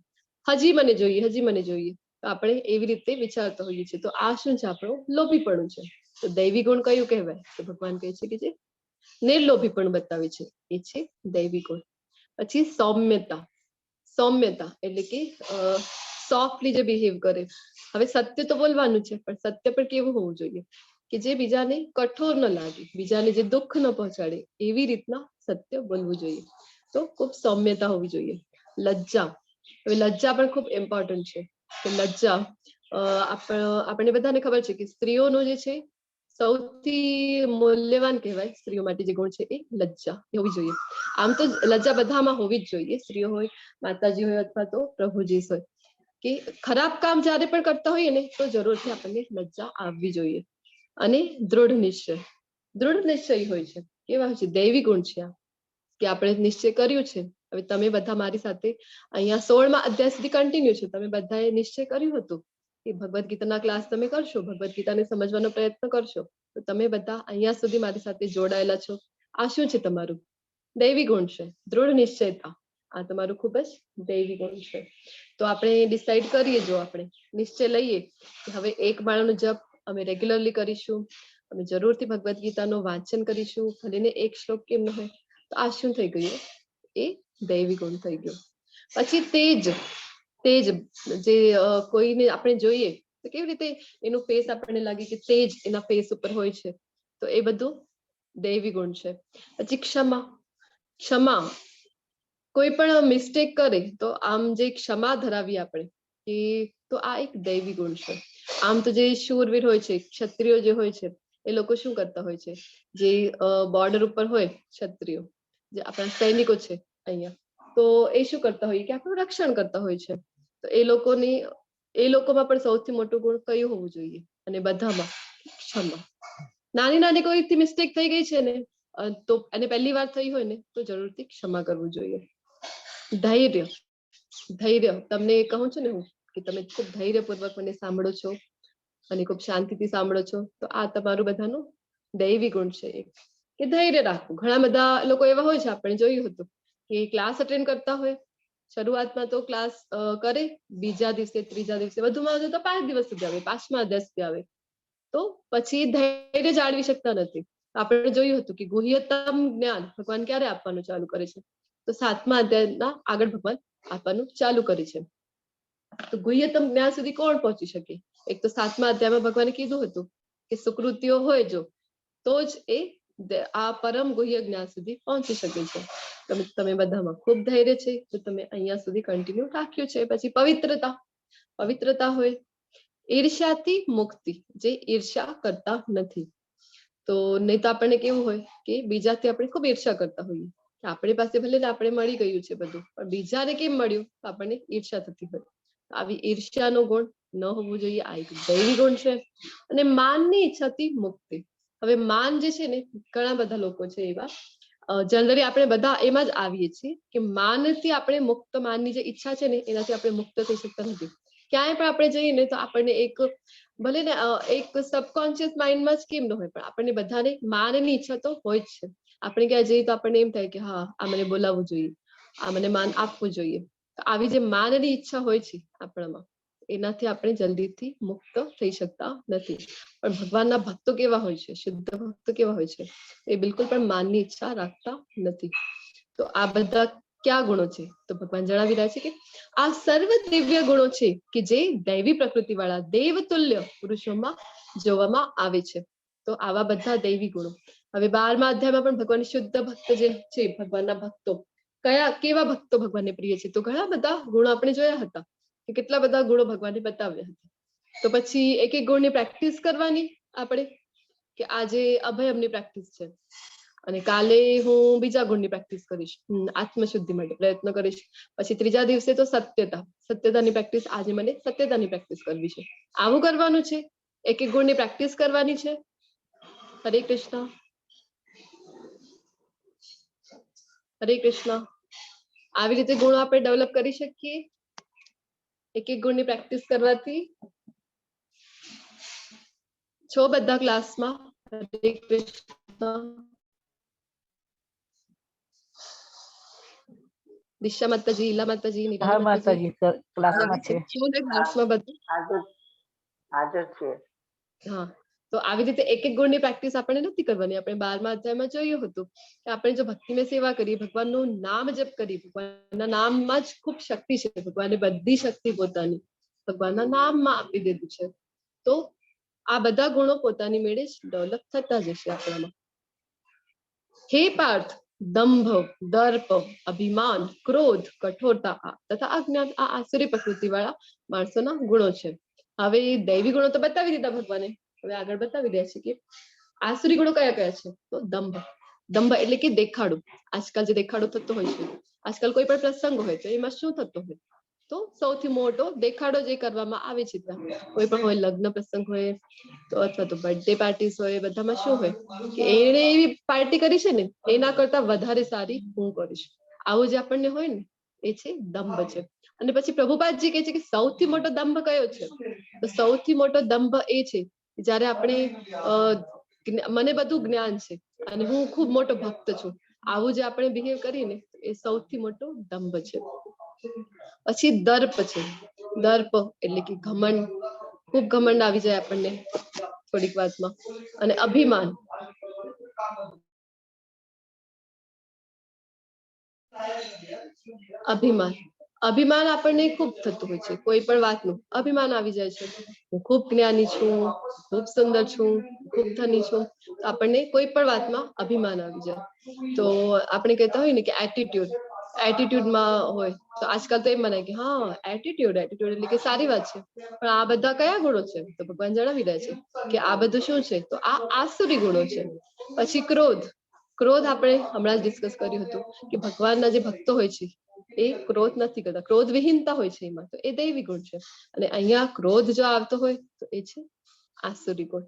હજી મને જોઈએ, હજી મને જોઈએ, તો આપણે એવી રીતે વિચારતા હોઈએ છીએ. તો આ શું છે? આપણું લોભીપણું છે. તો દૈવી ગુણ કયું કહેવાય? તો ભગવાન કહે છે કે જે નિર્લોભીપણું બતાવે છે એ છે દૈવી ગુણ. પછી સૌમ્યતા. સૌમ્યતા એટલે કે સોફ્ટલી જે બિહેવ કરે. હવે સત્ય તો બોલવાનું છે, પણ સત્ય પણ કેવું હોવું જોઈએ કે જે બીજાને કઠોર ન લાગે, બીજાને જે દુઃખ ન પહોંચાડે, એવી રીતના સત્ય બોલવું જોઈએ. તો ખૂબ સૌમ્યતા હોવી જોઈએ. લજ્જા. હવે લજ્જા પણ ખૂબ ઇમ્પોર્ટન્ટ છે. કે લજ્જા આપણને બધાને ખબર છે કે સ્ત્રીઓનો જે છે સૌથી મૂલ્યવાન કહેવાય સ્ત્રીઓ માટે જે ગુણ છે એ લજ્જા હોવી જોઈએ. આમ તો લજ્જા બધામાં હોવી જ જોઈએ, સ્ત્રીઓ હોય, માતાજી હોય, અથવા તો પ્રભુજી હોય. કે ખરાબ કામ જયારે પણ કરતા હોઈએ ને, તો જરૂરથી આપણને લજ્જા આવવી જોઈએ. અને દૃઢ નિશ્ચય. દૃઢ નિશ્ચય હોય છે. કેવા હોય છે? દૈવી ગુણ છે આ. કે આપણે નિશ્ચય કર્યું છે. હવે તમે બધા મારી સાથે અહીંયા 16મા અધ્યાય સુધી કન્ટિન્યુ છે. તમે બધાએ નિશ્ચય કર્યું હતું કે ભગવદ્ ગીતાના ક્લાસ તમે કરશો, ભગવદ્ ગીતાને સમજવાનો પ્રયત્ન કરશો. તો તમે બધા અહીંયા સુધી મારી સાથે જોડાયેલા છો. આ શું છે? તમારું દૈવી ગુણ છે. દૃઢ નિશ્ચયતા. આ તમારું ખૂબ જ દૈવી ગુણ છે. તો આપણે ડિસાઈડ કરીએ, જો આપણે નિશ્ચય લઈએ કે હવે એક માળાનો જપ અમે રેગ્યુલરલી કરીશું, અમે જરૂરથી ભગવદ્ ગીતાનું વાંચન કરીશું, ભલેને એક શ્લોક કેમ ન હોય. તો આ શું થઈ ગયું? એ દૈવી ગુણ થઈ ગયો. પછી તેજ. તેજ જે કોઈને આપણે જોઈએ તો કેવી રીતે એનું ફેસ આપણને લાગે કે તેજ એના ફેસ ઉપર હોય છે, તો એ બધું દૈવી ગુણ છે. પછી ક્ષમા. ક્ષમા. કોઈ પણ મિસ્ટેક કરે તો આમ જે ક્ષમા ધરાવીએ આપણે, કે તો આ એક દૈવી ગુણ છે. આમ તો જે શૂરવીર હોય છે, ક્ષત્રિયો જે હોય છે, એ લોકો શું કરતા હોય છે? જે બોર્ડર ઉપર હોય ક્ષત્રિયો, જે આપણા સૈનિકો છે અહીંયા, તો એ શું કરતા હોય કે આપણું રક્ષણ કરતા હોય છે. તો એ લોકોમાં પણ સૌથી મોટું ગુણ કયું હોવું જોઈએ? અને બધામાં ક્ષમા. નાની નાની કોઈથી મિસ્ટેક થઈ ગઈ છે ને, તો અને પહેલી વાર થઈ હોય ને, તો જરૂરથી ક્ષમા કરવું જોઈએ. ધૈર્ય. ધૈર્ય. તમને કહું છું ને હું કે તમે ખૂબ ધૈર્યપૂર્વક મને સાંભળો છો અને ખૂબ શાંતિથી સાંભળો છો, તો આ તમારું બધાનું દૈવી ગુણ છે. કે ધૈર્ય રાખવું. ઘણા બધા લોકો એવા હોય છે, આપણે જોયું હતું કે ક્લાસ અટેન્ડ કરતા હોય, શરૂઆતમાં તો ક્લાસ કરે, બીજા દિવસે, ત્રીજા દિવસે, વધુમાં વધુ તો 5 દિવસ સુધી આવે, 5મા અધ્યાય સુધી આવે, તો પછી ધૈર્ય જાળવી શકતા નથી. આપણે જોયું હતું કે ગુહ્યતમ જ્ઞાન ભગવાન ક્યારે આપવાનું ચાલુ કરે છે? તો 7મા અધ્યાયના આગળ ભગવાન આપવાનું ચાલુ કરે છે. તો ગુહ્યતમ જ્ઞાન સુધી કોણ પહોંચી શકે? એક તો 7મા અધ્યાયમાં ભગવાને કીધું હતું કે સુકૃતિઓ હોય જો તો જ એ આ પરમ ગુહ્ય જ્ઞાન સુધી પહોંચી શકે છે. તમે બધામાં ખૂબ ધૈર્ય છે તો તમે અહીંયા સુધી કન્ટિન્યુ રાખ્યું છે. પછી પવિત્રતા હોય, ઈર્ષ્યાથી મુક્તિ, જે ઈર્ષ્યા કરતા નથી. તો નહીં તો આપણને કેવું હોય કે બીજાથી આપણે ખૂબ ઈર્ષ્યા કરતા હોઈએ કે આપણી પાસે ભલે ને આપણે મળી ગયું છે બધું, પણ બીજાને કેમ મળ્યું તો આપણને ઈર્ષ્યા થતી હોય. આવી ઈર્ષ્યાનો ગુણ ન હોવું જોઈએ. આ એક દૈવી ગુણ છે. અને માનની ઈચ્છાથી મુક્તિ. હવે માન જે છે ને, ઘણા બધા લોકો છે એવા, જનરલી આપણે બધા એમાં જ આવીએ છીએ કે માનથી આપણે મુક્ત, માનની જે ઈચ્છા છે ને એનાથી આપણે મુક્ત થઈ શકતા નથી. ક્યાંય પણ આપણે જઈએ ને તો આપણને એક ભલે ને એક સબકોન્શિયસ માઇન્ડમાં જ કેમ ન હોય, પણ આપણને બધાને માનની ઈચ્છા તો હોય જ છે. આપણે ક્યાં જઈએ તો આપણને એમ થાય કે હા આ મને બોલાવવું જોઈએ, આ મને માન આપવું જોઈએ. તો આવી જે માનની ઈચ્છા હોય છે આપણામાં, એનાથી આપણે જલ્દીથી મુક્ત થઈ શકતા નથી. પણ ભગવાનના ભક્તો કેવા હોય છે, શુદ્ધ ભક્તો કેવા હોય છે, એ બિલકુલ પણ માનની ઈચ્છા રાખતા નથી. તો આ બધા ક્યાં ગુણો છે? તો ભગવાન જણાવી રહ્યા છે કે આ સર્વ દિવ્ય ગુણો છે કે જે દૈવી પ્રકૃતિ વાળા દેવતુલ્ય પુરુષોમાં જોવામાં આવે છે. તો આવા બધા દૈવી ગુણો. હવે 12મા અધ્યાયમાં પણ ભગવાન શુદ્ધ ભક્ત જે છે, ભગવાનના ભક્તો કેવા ભક્તો ભગવાનને પ્રિય છે? તો ઘણા બધા ગુણો આપણે જોયા હતા કે કેટલા બધા ગુણો ભગવાને બતાવ્યા હતા. તો પછી એક એક ગુણની પ્રેક્ટિસ કરવાની આપણે, કે આજે અભયમની પ્રેક્ટિસ છે અને કાલે હું બીજા ગુણની પ્રેક્ટિસ કરીશ, આત્મશુદ્ધિ માટે પ્રયત્ન કરીશ. પછી ત્રીજા દિવસે તો સત્યતાની પ્રેક્ટિસ, આજે મને સત્યતાની પ્રેક્ટિસ કરવી છે. આવું કરવાનું છે, એક એક ગુણની પ્રેક્ટિસ કરવાની છે. હરે કૃષ્ણ, હરે કૃષ્ણ. આવી રીતે ગુણો આપણે ડેવલપ કરી શકીએ એક એક ગુણની પ્રેક્ટિસ કરવાથી. છો બધા ક્લાસમાં? હરે કૃષ્ણ. દિશા માતાજી, ઈલા માતાજી, હા નિરાલા માતાજી, માતાજી ક્લાસમાં છે. છો ને ક્લાસમાં બધા? હાજર છે. હા, તો આવી રીતે એક એક ગુણની પ્રેક્ટિસ આપણે નથી કરવાની. આપણે 12મા અધ્યાયમાં જોયું હતું કે આપણે જો ભક્તિમય સેવા કરીએ, ભગવાનનું નામ જપ કરીએ, ભગવાનના નામમાં જ ખૂબ શક્તિ છે. ભગવાને બધી શક્તિ પોતાની ભગવાનના નામમાં આપી દીધું છે. તો આ બધા ગુણો પોતાની મેળે જ ડેવલપ થતા જશે આપણામાં. હે પાર્થ, દંભ, દર્પ, અભિમાન, ક્રોધ, કઠોરતા તથા અજ્ઞાન આ આસુરી પ્રકૃતિ વાળા માણસોના ગુણો છે. હવે દૈવી ગુણો તો બતાવી દીધા ભગવાને. હવે આગળ બતાવી દે છે કે આસુરી ગુણો કયા કયા છે? તો દંભ એટલે કે દેખાડો. આજકાલ જે દેખાડો થતો હોય છે, આજકાલ કોઈ પણ પ્રસંગ હોય તો એમાં શું થતો હોય? તો સૌથી મોટો દેખાડો જે કરવામાં આવે છે, કોઈ પણ હોય, લગ્ન પ્રસંગ હોય તો અથવા તો બર્થડે પાર્ટીસ હોય, બધામાં શું હોય કે એને એવી પાર્ટી કરી છે ને એના કરતા વધારે સારી હું કરીશ. આવું જે આપણને હોય ને એ છે દંભ છે. અને પછી પ્રભુપાદજી કહે છે કે સૌથી મોટો દંભ કયો છે? તો સૌથી મોટો દંભ એ છે જયારે આપણે મને બધું જ્ઞાન છે અને હું ખૂબ મોટો ભક્ત છું, આવું જે આપણે બિહેવ કરીને એ સૌથી મોટો દંભ છે. પછી દર્પ છે. દર્પ એટલે કે ઘમંડ, ખૂબ ઘમંડ આવી જાય આપણને થોડીક વાતમાં. અને અભિમાન, અભિમાન આપણને ખૂબ થતું હોય છે. કોઈ પણ વાતનું અભિમાન આવી જાય છે. હું ખૂબ જ્ઞાની છું, ખૂબ સુંદર છું, ખૂબ ધની છું. આપણને કોઈ પણ વાતમાં અભિમાન આવી જાય. તો આપણે કહેતા હોય ને કે એટીટ્યુડમાં હોય તો આજકાલ તો એમ મને કે હા એટીટ્યુડ એટલે કે સારી વાત છે. પણ આ બધા કયા ગુણો છે? તો ભગવાન જણાવી રહ્યા છે કે આ બધું શું છે? તો આ આસુરી ગુણો છે. પછી ક્રોધ આપણે હમણાં જ ડિસ્કસ કર્યું હતું કે ભગવાનના જે ભક્તો હોય છે એ ક્રોધ નથી કરતા, ક્રોધ વિહીનતા હોય છે એમાં, તો એ દૈવી ગુણ છે. અને અહીંયા ક્રોધ જો આવતો હોય તો એ છે આસુરી ગુણ.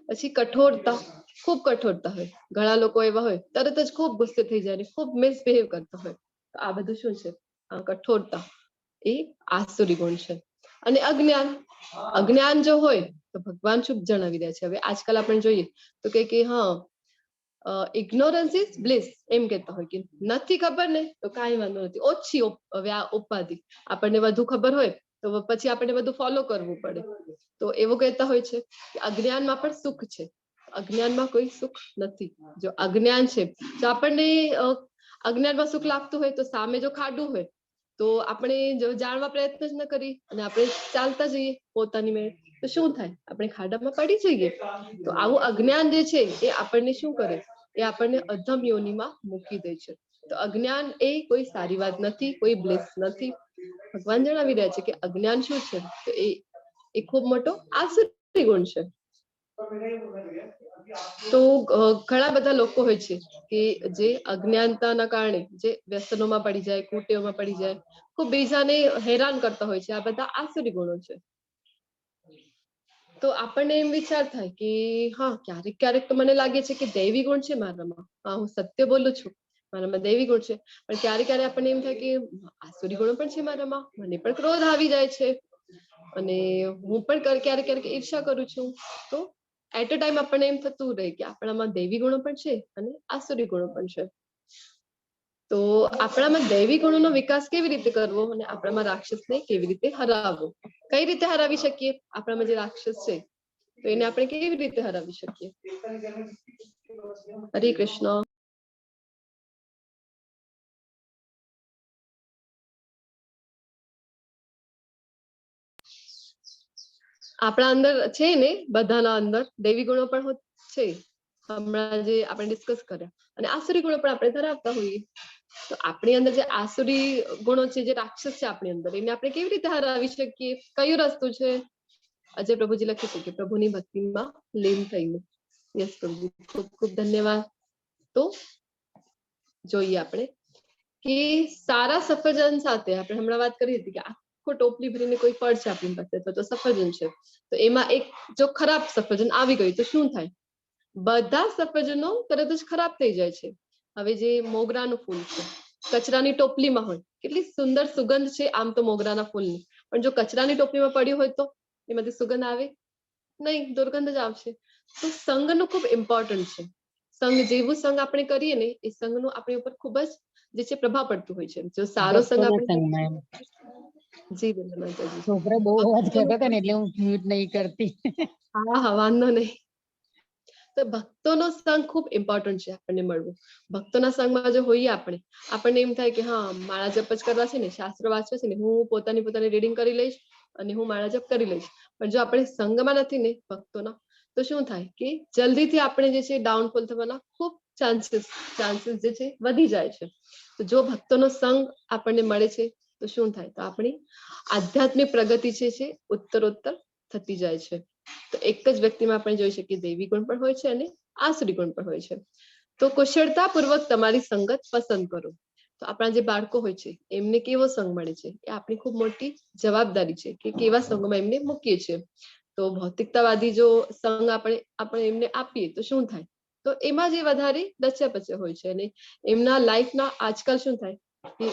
પછી કઠોરતા, ખૂબ કઠોરતા હોય. ઘણા લોકો એવા હોય તરત જ ખૂબ ગુસ્સે થઈ જાય, ખૂબ મિસબિહેવ કરતા હોય. તો આ બધું શું છે? કઠોરતા, એ આસુરી ગુણ છે. અને અજ્ઞાન જો હોય તો ભગવાન શું જણાવી રહ્યા છે? હવે આજકાલ આપણે જોઈએ તો કે હા ઇગ્નોરન્સ ઇઝ બ્લિસ, એમ કહેતા હોય કે નથી ખબર ને તો કાંઈ વાંધો નથી, ઓછી ઉપાધિ. આપણને વધુ ખબર હોય તો પછી આપણે બધું ફોલો કરવું પડે. તો એવું કહેતા હોય છે કે અજ્ઞાનમાં પણ સુખ છે, અજ્ઞાનમાં કોઈ સુખ નથી. જો અજ્ઞાન છે તો આપણને અજ્ઞાનમાં સુખ લાગતું હોય તો સામે જો ખાડું હોય તો આપણે જો જાણવા પ્રયત્ન જ ન કરી અને આપણે ચાલતા જઈએ પોતાની મેળે તો શું થાય, આપણે ખાડામાં પડી જઈએ. તો આવું અજ્ઞાન જે છે એ આપણને શું કરે, એ આપણને અધમ યોનિમાં મૂકી દે છે. તો અજ્ઞાન એ કોઈ સારી વાત નથી, કોઈ બ્લેસ નથી. ભગવાન જણાવી રહ્યા છે કે અજ્ઞાન શું છે, તો એ ખૂબ મોટો આસુરી ગુણ છે. તો ઘણા બધા લોકો હોય છે કે જે અજ્ઞાનતાના કારણે જે વ્યસનોમાં પડી જાય, કુટેવમાં પડી જાય, ખૂબ બીજાને હેરાન કરતા હોય છે. આ બધા આસુરી ગુણો છે. તો આપણને એમ વિચાર થાય કે હા, ક્યારેક ક્યારેક તો મને લાગે છે કે દૈવી ગુણ છે મારામાં, હા હું સત્ય બોલું છું, મારામાં દૈવી ગુણ છે. પણ ક્યારે ક્યારે આપણને એમ થાય કે આસુરી ગુણો પણ છે મારામાં, મને પણ ક્રોધ આવી જાય છે અને હું પણ ક્યારેક ક્યારેક ઈર્ષા કરું છું. તો એટ અ ટાઈમ આપણને એમ થતું રહે કે આપણામાં દૈવી ગુણો પણ છે અને આસુરી ગુણો પણ છે. તો આપણામાં દૈવી ગુણોનો વિકાસ કેવી રીતે કરવો અને આપણામાં રાક્ષસને કેવી રીતે હરાવવો, કઈ રીતે હરાવી શકીએ આપણામાં જે રાક્ષસ છે તો એને આપણે કેવી રીતે હરાવી શકીએ. હરે કૃષ્ણ. આપણા અંદર છે ને, બધાના અંદર દૈવી ગુણો પણ છે, હમણાં જે આપણે ડિસ્કસ કર્યા, અને આસુરી ગુણો પણ આપણે ધરાવતા હોઈએ. તો આપણી અંદર જે આસુરી ગુણો છે, જે રાક્ષસ છે આપણી અંદર, એને આપણે કેવી રીતે હરાવી શકીએ, કયો રસ્તો છે? અજય પ્રભુજી લખે છે કે પ્રભુની ભક્તિમાં લીન થઈને. યસ પ્રભુજી, ખૂબ ખૂબ ધન્યવાદ. તો જોઈએ આપણે કે સારા સફરજન સાથે, આપણે હમણાં વાત કરી હતી કે આખો ટોપલી ભરીને કોઈ ફળ છે આપણી પાસે, તો સફરજન છે, તો એમાં એક જો ખરાબ સફરજન આવી ગયું તો શું થાય? બધા સફરજનો તરત જ ખરાબ થઈ જાય છે. હવે જે મોગરાનું ફૂલ છે, કચરાની ટોપલીમાં હોય, કેટલી સુંદર સુગંધ છે આમ તો મોગરાના ફૂલની, પણ જો કચરાની ટોપલીમાં પડ્યું હોય તો એમાંથી સુગંધ આવે નહીં, દુર્ગંધ જ આવશે. તો સંગનું ખૂબ ઇમ્પોર્ટન્ટ છે. સંગ, જેવું સંગ આપણે કરીએ ને એ સંગનું આપણી ઉપર ખૂબ જ જે છે પ્રભાવ પડતું હોય છે. જો સારો સંગ આપણે, જી બોલો માતાજી. છોકરો બહુ અવાજ કરતો હતો ને એટલે હું મ્યુટ નહીં કરતી. હા હા, વાંધો નહીં. તો ભક્તોનો સંગ ખૂબ ઇમ્પોર્ટન્ટ છે આપણને મળવું. ભક્તોના સંગમાં જો હોઈએ આપણને એમ થાય કે હા, માળા જપ જ કરવા છે ને, શાસ્ત્ર વાંચવા છે ને, હું પોતાની રીડિંગ કરી લઈશ અને હું માળા જપ કરી લઈશ. પણ જો આપણે સંગમાં નથી ને ભક્તોના, તો શું થાય કે જલ્દીથી આપણે જે છે ડાઉનફોલ થવાના ખૂબ ચાન્સીસ જે છે વધી જાય છે. તો જો ભક્તોનો સંગ આપણને મળે છે તો શું થાય, તો આપણી આધ્યાત્મિક પ્રગતિ છે ઉત્તરોત્તર થતી જાય છે. તો એક જ વ્યક્તિમાં આપણે જોઈ શકીએ દૈવી ગુણ પણ હોય છે અને આસુરી ગુણ પણ હોય છે. તો કુશળતાપૂર્વક તમારી સંગત પસંદ કરો. તો આપણા જે બાળકો હોય છે એમને કેવો સંગ મળે છે એ આપણી ખૂબ મોટી જવાબદારી છે કે કેવા સંગમાં એમને મૂકીએ છીએ. તો ભૌતિકતાવાદી જો સંગ આપણે એમને આપીએ તો શું થાય, તો એમાં જે વધારે ડચ્યા પચ્યા હોય છે અને એમના લાઈફના આજકાલ શું થાય કે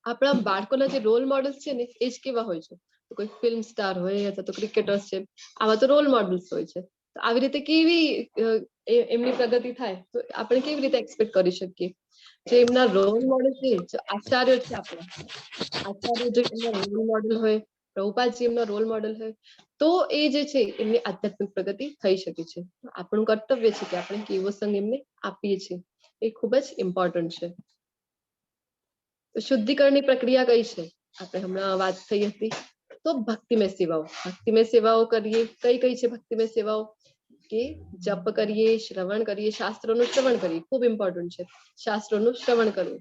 આપણા બાળકોના જે રોલ મોડલ્સ છે ને એ જ કેવા હોય છે, તો કોઈ ફિલ્મ સ્ટાર હોય અથવા તો ક્રિકેટર્સ છે, આવા તો રોલ મોડલ્સ હોય છે. તો આવી રીતે કેવી એમની પ્રગતિ થાય, તો આપણે કેવી રીતે એક્સપેક્ટ કરી શકીએ. જે એમના રોલ મોડલ છે, આચાર્ય છે, આપણા આચાર્ય જો એમના રોલ મોડલ હોય, પ્રભુપાદજી એમના રોલ મોડલ હોય, તો એ જે છે એમની આધ્યાત્મિક પ્રગતિ થઈ શકે છે. આપણું કર્તવ્ય છે કે આપણે કેવો સંગ એમને આપીએ છીએ, એ ખૂબ જ ઇમ્પોર્ટન્ટ છે. શુદ્ધિકરણની પ્રક્રિયા કઈ છે, આપણે હમણાં વાત થઈ હતી. તો ભક્તિમય સેવાઓ કરીએ. કઈ છે ભક્તિમય સેવાઓ? કે જપ કરીએ, શ્રવણ કરીએ, શાસ્ત્રોનું શ્રવણ કરીએ, ખૂબ ઇમ્પોર્ટન્ટ છે. શાસ્ત્રોનું શ્રવણ કરવું,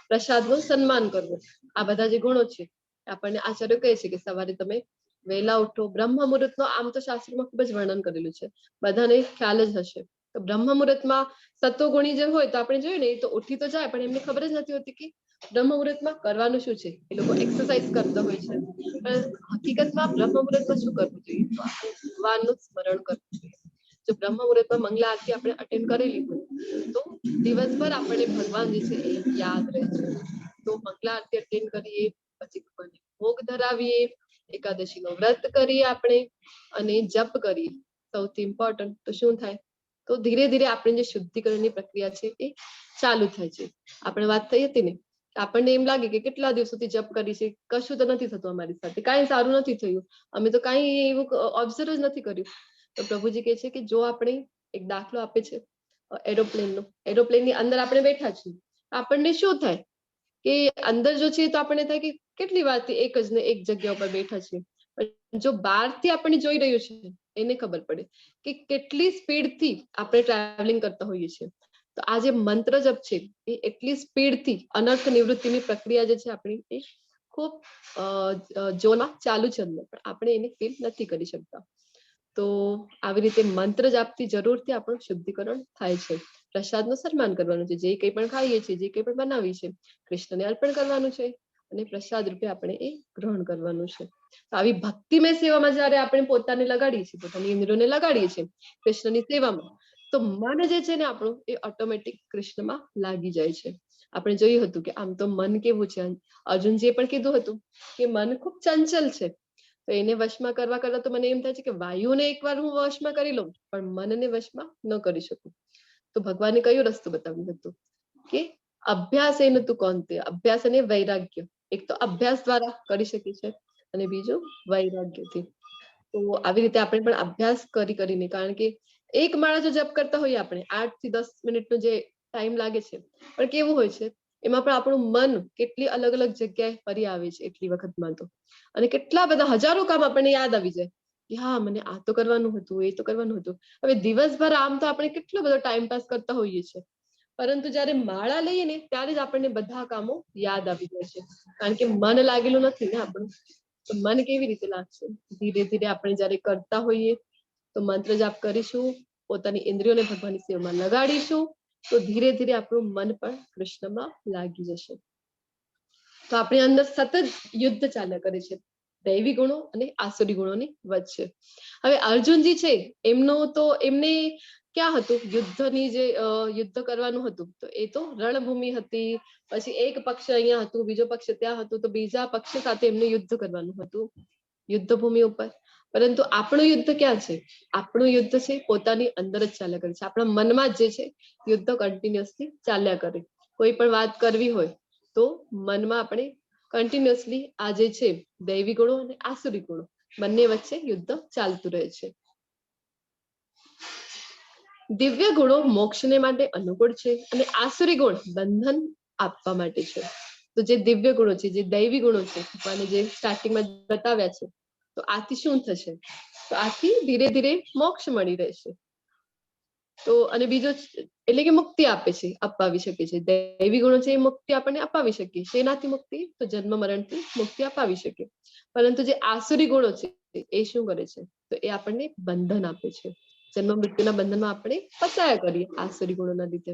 પ્રસાદનું સન્માન કરવું, આ બધા જે ગુણો છે આપણને આચાર્ય કહે છે કે સવારે તમે વહેલા ઉઠો. બ્રહ્મ મુહૂર્તનો આમ તો શાસ્ત્રમાં ખૂબ જ વર્ણન કરેલું છે, બધાને ખ્યાલ જ હશે. તો બ્રહ્મ મુહૂર્તમાં સત્વગુણી જે હોય તો આપણે જોયું ને, એ તો ઉઠી તો જાય પણ એમને ખબર જ નથી હોતી કે બ્રહ્મ મુહૂર્તમાં કરવાનું શું છે. એ લોકો એક્સરસાઇઝ કરતા હોય છે, પણ હકીકતમાં બ્રહ્મ મુહૂર્તમાં શું કરવું જોઈએ, તો આપણે ભગવાનનું સ્મરણ કરવું જોઈએ. જો બ્રહ્મ મુહૂર્તમાં મંગલા આરતી આપણે અટેન્ડ કરેલી હોય તો દિવસભર આપણે ભગવાન જે છે એ યાદ રહે છે. તો મંગલા આરતી અટેન્ડ કરીએ, પછી ભગવાનને ભોગ ધરાવીએ, એકાદશીનો વ્રત કરીએ આપણે, અને જપ કરીએ. સૌથી ઇમ્પોર્ટન્ટ તો શું થાય, તો ધીરે ધીરે આપણે જે શુદ્ધિકરણની પ્રક્રિયા છે એ ચાલુ થાય છે. આપણે વાત થઈ હતી ને આપણને એમ લાગે કે કેટલા દિવસોથી જપ કરી છે, કશું તો નથી થતું અમારી સાથે, કાંઈ સારું નથી થયું, અમે તો કાંઈ એવું ઓબ્ઝર્વ જ નથી કર્યું. તો પ્રભુજી કહે છે કે જો આપણે, એક દાખલો આપે છે એરોપ્લેનનો, એરોપ્લેનની અંદર આપણે બેઠા છીએ, આપણને શું થાય કે અંદર જો છે તો આપણને થાય કે કેટલી વારથી એક જ ને એક જગ્યા ઉપર બેઠા છીએ, પણ જો બહારથી આપણને જોઈ રહ્યું છે એને ખબર પડે કે કેટલી સ્પીડથી આપણે ટ્રાવેલિંગ કરતા હોઈએ છીએ. તો આ જે મંત્ર જપ છે એ એટલી સ્પીડથી અનર્થ નિવૃત્તિની પ્રક્રિયા જે છે આપણી એ ખૂબ જોરમાં ચાલુ છે અંદર, પણ આપણે એને ફીલ નથી કરી શકતા. તો આવી રીતે મંત્ર જાપથી જરૂરથી આપણું શુદ્ધિકરણ થાય છે. પ્રસાદનું સન્માન કરવાનું છે, જે કંઈ પણ ખાઈએ છીએ, જે કંઈ પણ બનાવીએ છીએ, કૃષ્ણને અર્પણ કરવાનું છે અને પ્રસાદ રૂપે આપણે એ ગ્રહણ કરવાનું છે. તો આવી ભક્તિમય સેવામાં જયારે આપણે પોતાને લગાડીએ છીએ, પોતાની ઇન્દ્રિયોને લગાડીએ છીએ કૃષ્ણની સેવામાં, તો મન જે છે ને આપણું એ ઓટોમેટિક કૃષ્ણમાં લાગી જાય છે. આપણે જોયું હતું કે આમ તો મન કેવું છે, અર્જુનજીએ પણ કીધું હતું કે મન ખૂબ ચંચલ છે, તો એને વશમાં કરવા કરતા તો મને એમ થાય છે કે વાયુને એકવાર હું વશમાં કરી લઉં, પણ મનને વશમાં ન કરી શકું. તો ભગવાને કયો રસ્તો બતાવ્યું હતું કે અભ્યાસ એનું તું કોન્તે, અભ્યાસ અને વૈરાગ્ય, એક તો અભ્યાસ દ્વારા કરી શકે છે અને બીજું વૈરાગ્યથી. તો આવી રીતે આપણે પણ અભ્યાસ કરીને, કારણ કે એક માળા જો જપ કરતા હોઈએ આપણે 8 થી 10 મિનિટનો જે ટાઈમ લાગે છે, પણ કેવું હોય છે એમાં પણ આપણું મન કેટલી અલગ અલગ જગ્યાએ ફરી આવે છે એટલી વખતમાં તો, અને કેટલા બધા હજારો કામ આપણને યાદ આવી જાય કે હા મને આ તો કરવાનું હતું, એ તો કરવાનું હતું. હવે દિવસભર આમ તો આપણે કેટલો બધો ટાઈમ પાસ કરતા હોઈએ છીએ, પરંતુ જયારે માળા લઈએ ને ત્યારે જ આપણને બધા કામો યાદ આવી જાય છે, કારણ કે મન લાગેલું નથી ને આપણું. તો મન કેવી રીતે લાગશે? ધીરે ધીરે આપણે જયારે કરતા હોઈએ તો મંત્ર જાપ કરીશું, પોતાની ઇન્દ્રિયોને ભગવાનની સેવામાં લગાડીશું, તો ધીરે ધીરે આપણું મન પણ કૃષ્ણમાં લાગી જશે. તો આપણી અંદર સતત યુદ્ધ ચાલ્યા કરે છે દૈવી ગુણો અને આસુરી ગુણોની વચ્ચે. હવે અર્જુનજી છે એમને ક્યાં હતું, યુદ્ધની જે યુદ્ધ કરવાનું હતું, તો એ તો રણભૂમિ હતી, પછી એક પક્ષ અહીંયા હતું, બીજો પક્ષ ત્યાં હતું, તો બીજા પક્ષ સાથે એમને યુદ્ધ કરવાનું હતું યુદ્ધ ભૂમિ ઉપર. પરંતુ આપણું યુદ્ધ ક્યાં છે? આપણું યુદ્ધ છે પોતાની અંદર જ ચાલ્યા કરે છે, આપણા મનમાં જે છે યુદ્ધ કન્ટિન્યુઅસલી ચાલ્યા કરે. કોઈ પણ વાત કરવી હોય તો મનમાં આપણે કન્ટિન્યુઅસલી આ જે છે દૈવી ગુણો અને આસુરી ગુણો બંને વચ્ચે યુદ્ધ ચાલતું રહે છે. દિવ્ય ગુણો મોક્ષને માટે અનુકૂળ છે અને આસુરી ગુણ બંધન આપવા માટે છે. તો જે દિવ્ય ગુણો છે, જે દૈવી ગુણો છે, ભગવાને જે સ્ટાર્ટિંગમાં બતાવ્યા છે, તો આથી શું થશે? તો આથી ધીરે ધીરે મોક્ષ મળી રહેશે. તો અને બીજો એટલે કે મુક્તિ આપે છે, અપાવી શકે છે. દૈવી ગુણો છે એ મુક્તિ આપણને અપાવી શકે છે. એનાથી મુક્તિ તો જન્મ મરણથી મુક્તિ અપાવી શકે. પરંતુ જે આસુરી ગુણો છે એ શું કરે છે? તો એ આપણને બંધન આપે છે. જન્મ મૃત્યુના બંધનમાં આપણે ફસાયા કરીએ આસુરી ગુણોના લીધે.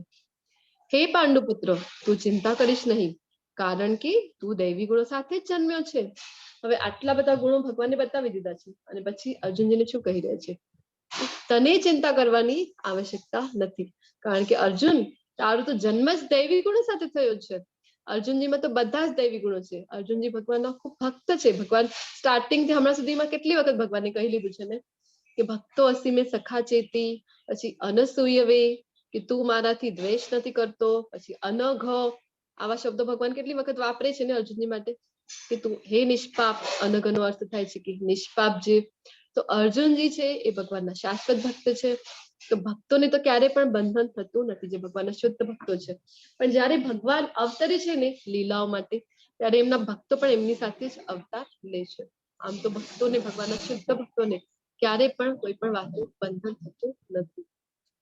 હે પાંડુ પુત્ર, તું ચિંતા કરીશ નહીં, કારણ કે તું દૈવી ગુણો સાથે જ જન્મ્યો છે. હવે આટલા બધા ગુણો ભગવાને બતાવી દીધા છે અને પછી અર્જુનજીને શું કહી રહ્યા છે? તને ચિંતા કરવાની આવશ્યકતા નથી, કારણ કે અર્જુન તારો તો જન્મ જ દૈવી ગુણો સાથે થયો છે. અર્જુનજીમાં તો બધા જ દૈવી ગુણો છે. અર્જુનજી ભગવાનના ખૂબ ભક્ત છે. ભગવાન સ્ટાર્ટિંગ થી હમણાં સુધીમાં કેટલી વખત ભગવાને કહી લીધું છે ને કે ભક્તો અસી મેં સખા ચેતી, પછી અનસૂયવે, કે તું મારાથી દ્વેષ નથી કરતો, પછી અનઘ, આવા શબ્દો ભગવાન કેટલી વખત વાપરે છે ને અર્જુનજી માટે કે તું હે નિષ્પાપ. અનઘ નો અર્થ થાય છે કે નિષ્પાપ જે. તો અર્જુનજી છે એ ભગવાનના શાશ્વત ભક્ત છે. તો ભક્તોને તો ક્યારેય પણ બંધન થતું નથી, જે ભગવાનના શુદ્ધ ભક્તો છે. પણ જયારે ભગવાન અવતરે છે ને લીલાઓ માટે, ત્યારે એમના ભક્તો પણ એમની સાથે જ અવતાર લે છે. આમ તો ભક્તોને, ભગવાનના શુદ્ધ ભક્તોને ક્યારે પણ કોઈ પણ વાતનું બંધન થતું નથી.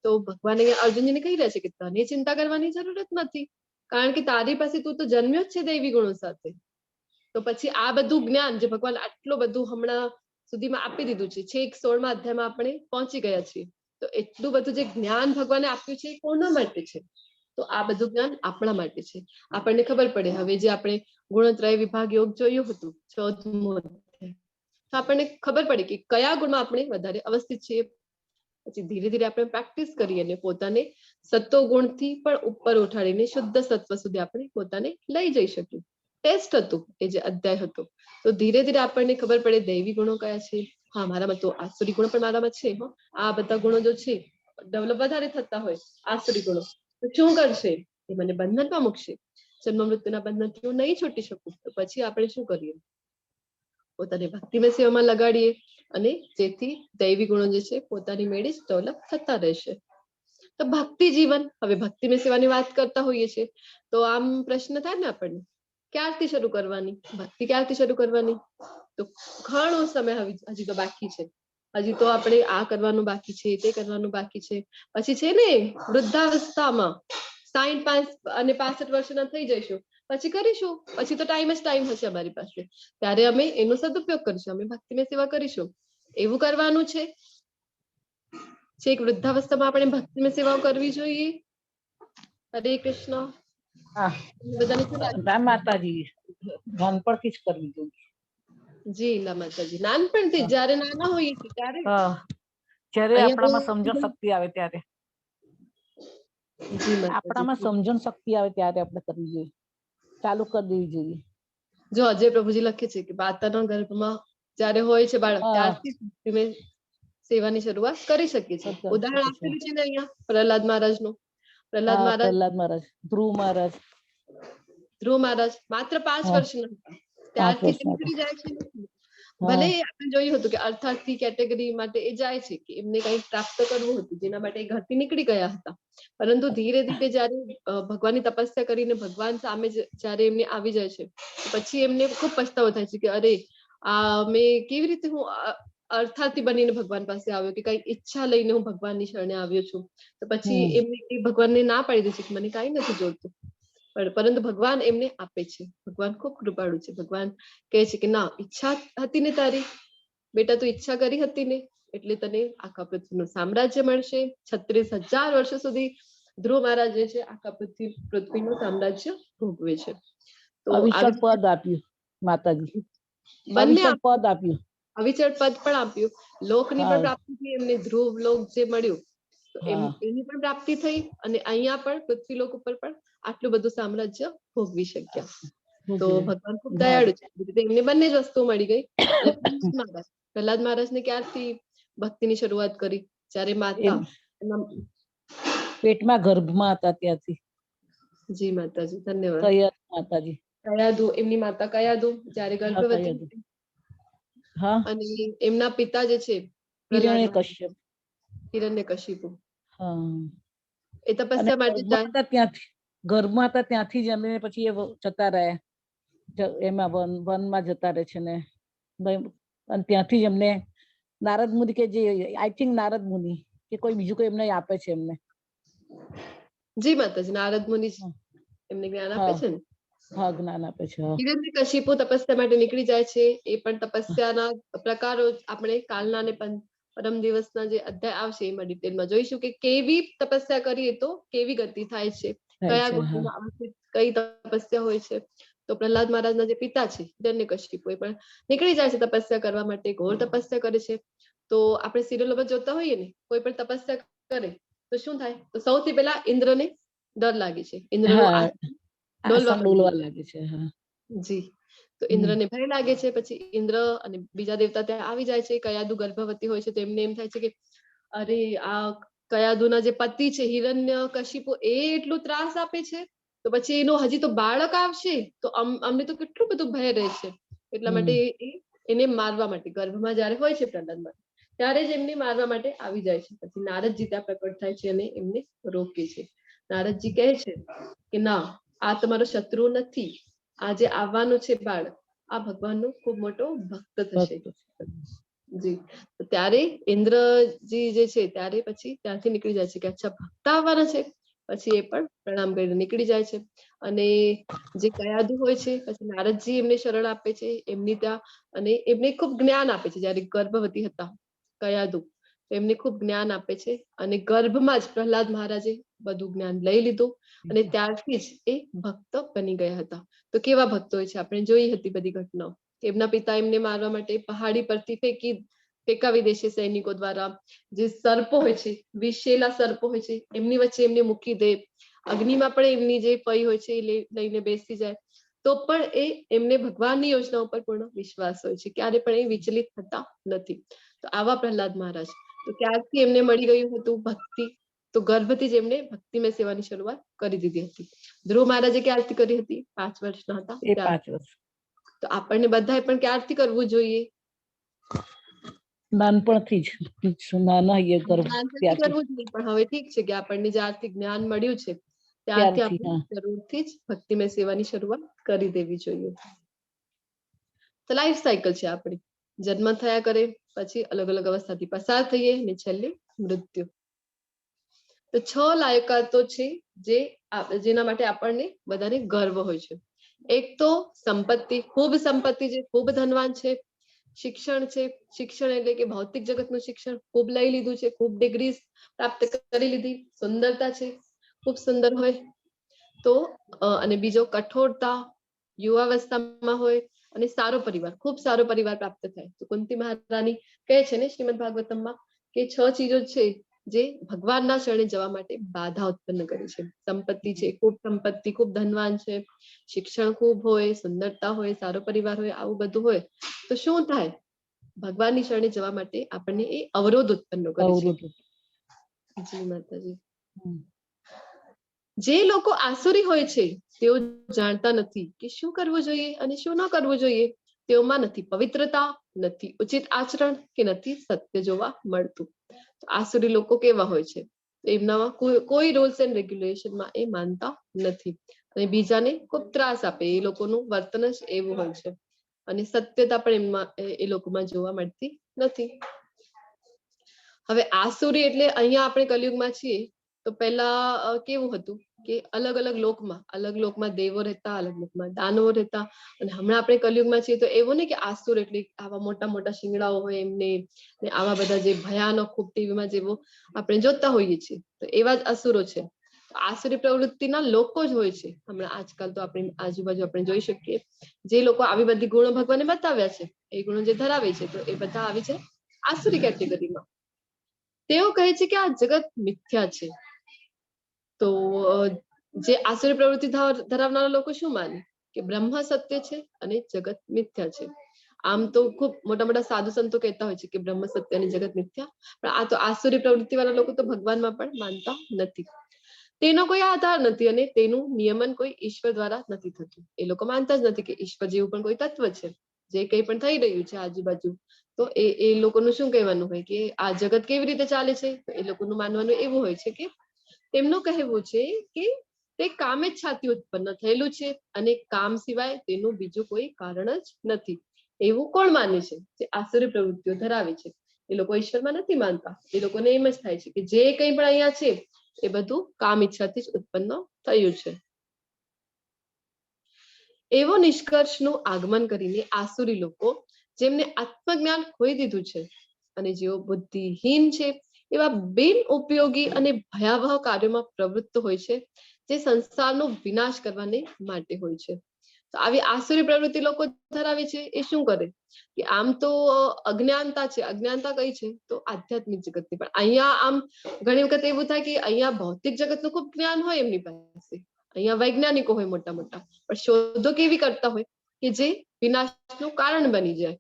તો ભગવાન અર્જુનજીને કહી રહ્યા છે કે તને ચિંતા કરવાની જરૂરત નથી, કારણ કે તારી પાસે તું તો જન્મ્યો જ છે દૈવી ગુણો સાથે. તો પછી આ બધું જ્ઞાન જે ભગવાન આટલું બધું હમણાં સુધીમાં આપી દીધું છે, છેક 16મા અધ્યાયમાં આપણે પહોંચી ગયા છીએ, તો એટલું બધું જે જ્ઞાન ભગવાને આપ્યું છે એ કોના માટે છે? તો આ બધું જ્ઞાન આપણા માટે છે. આપણને ખબર પડે, હવે જે આપણે ગુણત્રય વિભાગ યોગ જોયું હતું 14મો અધ્યાય, તો આપણને ખબર પડે કે કયા ગુણમાં આપણે વધારે અવસ્થિત છીએ. પછી ધીરે ધીરે આપણે પ્રેક્ટિસ કરીએ અને પોતાને સત્વ ગુણથી પણ ઉપર ઉઠાડીને શુદ્ધ સત્વ સુધી આપણે પોતાને લઈ જઈ શકીએ. ટેસ્ટ હતું એ જે અધ્યાય હતો. તો ધીરે ધીરે આપણને ખબર પડે દૈવી ગુણો કયા છે. હા, મારામાં તો આસુરી ગુણો પણ મારામાં છે. આ બધા ગુણો જો છે ડેવલપ વધારે થતા હોય આસુરી ગુણો, તો શું કરશે? એ મને બંધનમાં મૂકશે. જન્મ મૃત્યુના બંધનથી હું નહીં છૂટી શકું, તો પછી આપણે શું કરીએ? પોતાને ભક્તિમય સેવામાં લગાડીએ, અને જેથી દૈવી ગુણો જે છે પોતાની મેળે જ ડેવલપ થતા રહેશે. તો ભક્તિ જીવન, હવે ભક્તિમય સેવાની વાત કરતા હોઈએ છીએ તો આમ પ્રશ્ન થાય ને આપણને, ક્યારથી શરૂ કરવાની ભક્તિ, ક્યારથી શરૂ કરવાની? તો ઘણો સમય હજી તો બાકી છે. હજી તો આપણે આ કરવાનું બાકી છે, તે કરવાનું બાકી છે. પછી છે ને વૃદ્ધાવસ્થામાં 65 અને 65 વર્ષના થઈ જઈશું પછી કરીશું. પછી તો ટાઈમ જ ટાઈમ હશે અમારી પાસે, ત્યારે અમે એનો સદુપયોગ કરીશું, અમે ભક્તિમય સેવા કરીશું. એવું કરવાનું છે. છેક વૃદ્ધાવસ્થામાં આપણે ભક્તિમય સેવાઓ કરવી જોઈએ. હરે કૃષ્ણ. હા બધાને શું લાગે? રામ માતાજી નાનપણથી જ કરવી જોઈએ. જી લા માતાજી, નાનપણથી જ, જયારે નાના હોઈએ છીએ ત્યારે. હા, જ્યારે અહીંયા આપણામાં સમજણ શક્તિ આવે ત્યારે, જી માતાજી. આપણામાં સમજણ શક્તિ આવે ત્યારે આપણે કરવી જોઈએ, ચાલુ કરી દેવી જોઈએ. જો અજય પ્રભુજી લખે છે કે માતાના ગર્ભમાં જયારે હોય છે બાળક, હા. ત્યારથી ધીમે સેવાની શરૂઆત કરી શકીએ છીએ. કરી ઉદાહરણ શકીએ છીએ. આપેલું છે ને અહીંયા પ્રહલાદ મહારાજનું. પ્રહલાદ હા, મહારાજ, પ્રહલાદ મહારાજ, ધ્રુવ મહારાજ, ધ્રુવ મહારાજ માત્ર 5 હા, વર્ષના હતા, 5 ત્યારથી તે વર્ષના હતા. નીકળી જાય છે. હા, ભલે આપણે જોયું હતું કે અર્થાર્થી કેટેગરી માટે એ જાય છે કે એમને કંઈક પ્રાપ્ત કરવું હતું, જેના માટે એ ઘરથી નીકળી ગયા હતા. પરંતુ ધીરે ધીરે જયારે ભગવાનની તપસ્યા કરીને ભગવાન સામે જયારે એમને આવી જાય છે, પછી એમને ખૂબ પછતાવો થાય છે કે અરે આ મેં કેવી રીતે હું અર્થાર્થી બનીને ભગવાન પાસે આવ્યો, કે કઈ ઈચ્છા લઈને હું ભગવાનની શરણે આવ્યો છું. તો પછી એમને ભગવાનને ના પાડી દે છે કે મને કાંઈ નથી જોઈતું. પરંતુ ભગવાન એમને આપે છે. ભગવાન ખૂબ કૃપાળુ છે. ભગવાન કહે છે કે ના, ઈચ્છા હતી ને તારી બેટા, તું ઈચ્છા કરી હતી ને, એટલે તને આખા પૃથ્વીનું સામ્રાજ્ય મળશે. 36,000 વર્ષો સુધી ધ્રુવ મહારાજ જે છે આખા પૃથ્વીનું સામ્રાજ્ય ભોગવે છે. તો અવિચળ આવી પદ આપ્યું માતાજી, બંને અવિચળ પદ આપ્યું. અવિચળ પદ પણ આપ્યું. લોકની પણ હા, પ્રાપ્તિ થઈ એમને, ધ્રુવ લોક જે મળ્યું તો હા, એની પણ પ્રાપ્તિ થઈ, અને અહીંયા પણ પૃથ્વી લોક ઉપર પણ આટલું બધું સામ્રાજ્ય ભોગવી શક્યા. તો ભગવાન ખૂબ દયાળુ છે, એમને બંને જ વસ્તુ મળી ગઈ. અને પ્રહલાદ મહારાજને ક્યારથી ભક્તિની શરૂઆત કરી? જ્યારે માતા એમ પેટમાં ગર્ભમાં હતા ત્યાંથી. જી માતાજી, ધન્યવાદ. કયા માતાજી, કયાદુ, એમની માતા કયાદુ જયારે હા, ગર્ભવતી કયા હતી, હા, અને એમના પિતા જે છે પ્રહલાદ હિરણ્યકશ્યપ. હિરણ્યકશિપુ, હા, એ અને તપસ્યા માટે જાય. ગર્ભમાં હતા ત્યાંથી જ એમને પછી એ જતા રહ્યા. એમાં વનમાં જતા રહે છે ને, અને ત્યાંથી જ એમને નારદ મુનિ કે જે આઈ થિંક નારદ મુનિ કે કોઈ બીજું કોઈ એમને આપે છે એમને. જી માતાજી, નારદ મુનિ હા, એમને જ્ઞાન આપે હા, છે ને. હા, જ્ઞાન આપે છે. હા, હિરણ્યકશિપુ તપસ્યા માટે નીકળી જાય છે. એ પણ તપસ્યાના પ્રકારો આપણે કાલના ને પરમ દિવસના જે અધ્યાય આવશે એમાં ડિટેલમાં જોઈશું કે કેવી તપસ્યા કરીએ તો કેવી ગતિ થાય છે, થાય કયા છે. હા, ગુણોમાં આવશ્યક કઈ તપસ્યા હોય છે. તો પ્રહલાદ મહારાજના જે પિતા છે હિરણ્યકશિપુ, એ પણ નીકળી જાય છે તપસ્યા કરવા માટે, ઘોર તપસ્યા કરે છે. તો આપણે સિરિયલોમાં જોતા હોઈએ ને, કોઈ પણ તપસ્યા કરે તો શું થાય? તો સૌથી પહેલા ઇન્દ્રને ડર લાગે છે, ઇન્દ્રનો હા, ડોલવા આસન માંડી ડોલવા જાય. લાગે છે. હા, જી, તો ઇન્દ્રને ભય લાગે છે. પછી ઇન્દ્ર અને બીજા દેવતા ત્યાં આવી જાય છે. કયાદુ ગર્ભવતી હોય છે, તો એમને એમ થાય છે કે અરે આ કયાદુના જે પતિ છે હિરણ્યકશિપુ, એ એટલું ત્રાસ આપે છે, તો પછી એનું હજી તો બાળક આવશે તો અમને તો કેટલું બધું ભય રહે છે. એટલા માટે એને મારવા માટે, ગર્ભમાં જયારે હોય છે પ્રહલાદ, ત્યારે જ એમને મારવા માટે આવી જાય છે. પછી નારદજી ત્યાં પ્રકટ થાય છે અને એમને રોકે છે. નારદજી કહે છે કે ના, આ તમારો શત્રુ નથી, આ જે આવવાનું છે બાળક, આ ભગવાનનો ખૂબ મોટો ભક્ત થશે. જી, ત્યારે ઇન્દ્રજી જે છે ત્યારે પછી ત્યાંથી નીકળી જાય છે કે અચ્છા, ભક્ત આવવાના છે. પછી એ પણ પ્રણામ કરીને નીકળી જાય છે. અને જે કયાદુ હોય છે, પછી નારદજી એમને શરણ આપે છે એમની ત્યાં, અને એમને ખૂબ જ્ઞાન આપે છે. જયારે ગર્ભવતી હતા કયાદુ, એમને ખૂબ જ્ઞાન આપે છે. અને ગર્ભમાં જ પ્રહલાદ મહારાજે બધું જ્ઞાન લઈ લીધું, અને ત્યારથી જ એ ભક્ત બની ગયા હતા. તો કેવા ભક્તો હોય છે આપણે જોઈ હતી બધી ઘટનાઓ. એમના પિતા એમને મારવા માટે પહાડી પરથી ફેંકાવી દે છે સૈનિકો દ્વારા. જે સર્પો હોય છે, વિષેલા સર્પો હોય છે, એમની વચ્ચે એમને મૂકી દે. અગ્નિમાં પણ એમની જે પઈ હોય છે એ લઈને બેસી જાય. તો પણ એમને ભગવાનની યોજના ઉપર પૂર્ણ વિશ્વાસ હોય છે, ક્યારે પણ એ વિચલિત થતા નથી. તો આવા પ્રહલાદ મહારાજ, તો ક્યારથી એમને મળી ગયું હતું ભક્તિ? તો ગર્ભથી જ એમને ભક્તિમય સેવાની શરૂઆત કરી દીધી હતી. ધ્રુવ મહારાજે ક્યારથી કરી હતી? 5 વર્ષના હતા એ ત્યારે. 5 વર્ષ તો આપણને બધાએ પણ ક્યારથી કરવું જોઈએ? નાનપણથી જ નાના એ ગર્ભ નાનપણથી ત્યારથી કરવું જ નહીં, પણ હવે ઠીક છે કે આપણને જ્યારથી જ્ઞાન મળ્યું છે ત્યારથી ત્યારથી આપણે જરૂરથી જ ભક્તિમય સેવાની શરૂઆત કરી દેવી જોઈએ. તો લાઈફ સાયકલ છે આપણી. જન્મ થયા કરે, પછી અલગ અલગ અવસ્થાથી પસાર થઈએ અને છેલ્લે મૃત્યુ. તો 6 લાયકાતો છે જેના માટે આપણને બધાને ગર્વ હોય છે. એક તો સંપત્તિ, ખૂબ સંપત્તિ છે, ખૂબ ધનવાન છે. શિક્ષણ છે, શિક્ષણ એટલે કે ભૌતિક જગતનું શિક્ષણ ખૂબ લઈ લીધું છે, ખૂબ ડિગ્રી પ્રાપ્ત કરી લીધી. સુંદરતા છે, ખૂબ સુંદર હોય તો, અને બીજો કઠોરતા, યુવાવસ્થામાં હોય, અને સારો પરિવાર, ખૂબ સારો પરિવાર પ્રાપ્ત થાય. તો કુંતી મહારાણી કહે છે ને શ્રીમદ ભાગવતમમાં કે 6 ચીજો છે જે ભગવાનના શરણે જવા માટે બાધા ઉત્પન્ન કરે છે. સંપત્તિ છે, ખૂબ સંપત્તિ, ખૂબ ધનવાન છે, શિક્ષણ ખૂબ હોય, સુંદરતા હોય, સારો પરિવાર હોય, આવું બધું હોય તો શું થાય? ભગવાનની શરણે જવા માટે આપણને એ અવરોધ ઉત્પન્ન કરે છે. અવરોધ. જી માતાજી. હમ. જે લોકો આસુરી હોય છે તેઓ જાણતા નથી કે શું કરવું જોઈએ અને શું ન કરવું જોઈએ. તેઓમાં નથી પવિત્રતા, નથી ઉચિત આચરણ, કે નથી સત્ય જોવા મળતું. આસુરી લોકો કેવા હોય છે? એમનામાં કોઈ રૂલ્સ એન્ડ રેગ્યુલેશનમાં એ માનતા નથી અને બીજાને ખૂબ ત્રાસ આપે. એ લોકોનું વર્તન જ એવું હોય છે અને સત્યતા પણ એમમાં એ લોકોમાં જોવા મળતી નથી. હવે આસુરી એટલે અહીંયા આપણે કલયુગમાં છીએ તો પહેલા કેવું હતું કે અલગ અલગ લોકમાં દેવો રહેતા, અલગ લોકમાં દાનવો રહેતા, અને હમણાં આપણે કલયુગમાં છીએ તો એવું નહીં કે આસુર એટલે આવા મોટા મોટા શિંગડાઓ હોય એમને, ને આવા બધા જે ભયાનક ખૂબ ટીવીમાં જેવો આપણે જોતા હોઈએ છીએ તો એવા જ અસુરો છે. આસુરી પ્રવૃત્તિના લોકો જ હોય છે હમણાં આજકાલ તો આપણી આજુબાજુ આપણે જોઈ શકીએ. જે લોકો આવી બધી ગુણો ભગવાને બતાવ્યા છે, એ ગુણો જે ધરાવે છે તો એ બધા આવી છે આસુરી કેટેગરીમાં. તેઓ કહે છે કે આ જગત મિથ્યા છે. તો જે આસુરી પ્રવૃત્તિ ધરાવનારા લોકો શું માને કે બ્રહ્મ સત્ય છે અને જગત મિથ્યા છે. આમ તો ખૂબ મોટા મોટા સાધુ સંતો કહેતા હોય છે કે બ્રહ્મ સત્ય અને જગત મિથ્યા, પણ આ તો આસુરી પ્રવૃત્તિ વાળા લોકો તો ભગવાનમાં પણ માનતા નથી. તેનો કોઈ આધાર નથી અને તેનું નિયમન કોઈ ઈશ્વર દ્વારા નથી થતું. એ લોકો માનતા જ નથી કે ઈશ્વર જેવું પણ કોઈ તત્વ છે. જે કંઈ પણ થઈ રહ્યું છે આજુબાજુ તો એ લોકોનું શું કહેવાનું હોય કે આ જગત કેવી રીતે ચાલે છે? તો એ લોકોનું માનવાનું એવું હોય છે કે તેમનું કહેવું છે કે તે કામેચ્છાથી ઉત્પન્ન થયેલું છે અને કામ સિવાય તેનું બીજું કોઈ કારણ જ નથી. એવું કોણ માને છે? જે આસુરી પ્રવૃત્તિઓ ધરાવે છે. એ લોકો ઈશ્વરમાં નથી માનતા. એ લોકોને એમ જ થાય છે કે જે કંઈ પણ અહીંયા છે એ બધું કામ ઈચ્છાથી જ ઉત્પન્ન થયું છે. એવો નિષ્કર્ષનું આગમન કરીને આસુરી લોકો જેમને આત્મજ્ઞાન ખોઈ દીધું છે અને જેઓ બુદ્ધિહીન છે એવા બિન ઉપયોગી અને ભયાવહ કાર્યોમાં પ્રવૃત્ત હોય છે જે સંસારનો વિનાશ કરવાને માટે હોય છે. તો આવી આસુરી પ્રવૃત્તિ લોકો ધરાવે છે એ શું કરે કે આમ તો અજ્ઞાનતા છે. અજ્ઞાનતા કઈ છે? તો આધ્યાત્મિક જગતની. પણ અહીંયા આમ ઘણી વખત એવું થાય કે અહીંયા ભૌતિક જગતનું ખૂબ જ્ઞાન હોય એમની પાસે, અહીંયા વૈજ્ઞાનિકો હોય મોટા મોટા, પણ શોધો કેવી કરતા હોય કે જે વિનાશનું કારણ બની જાય.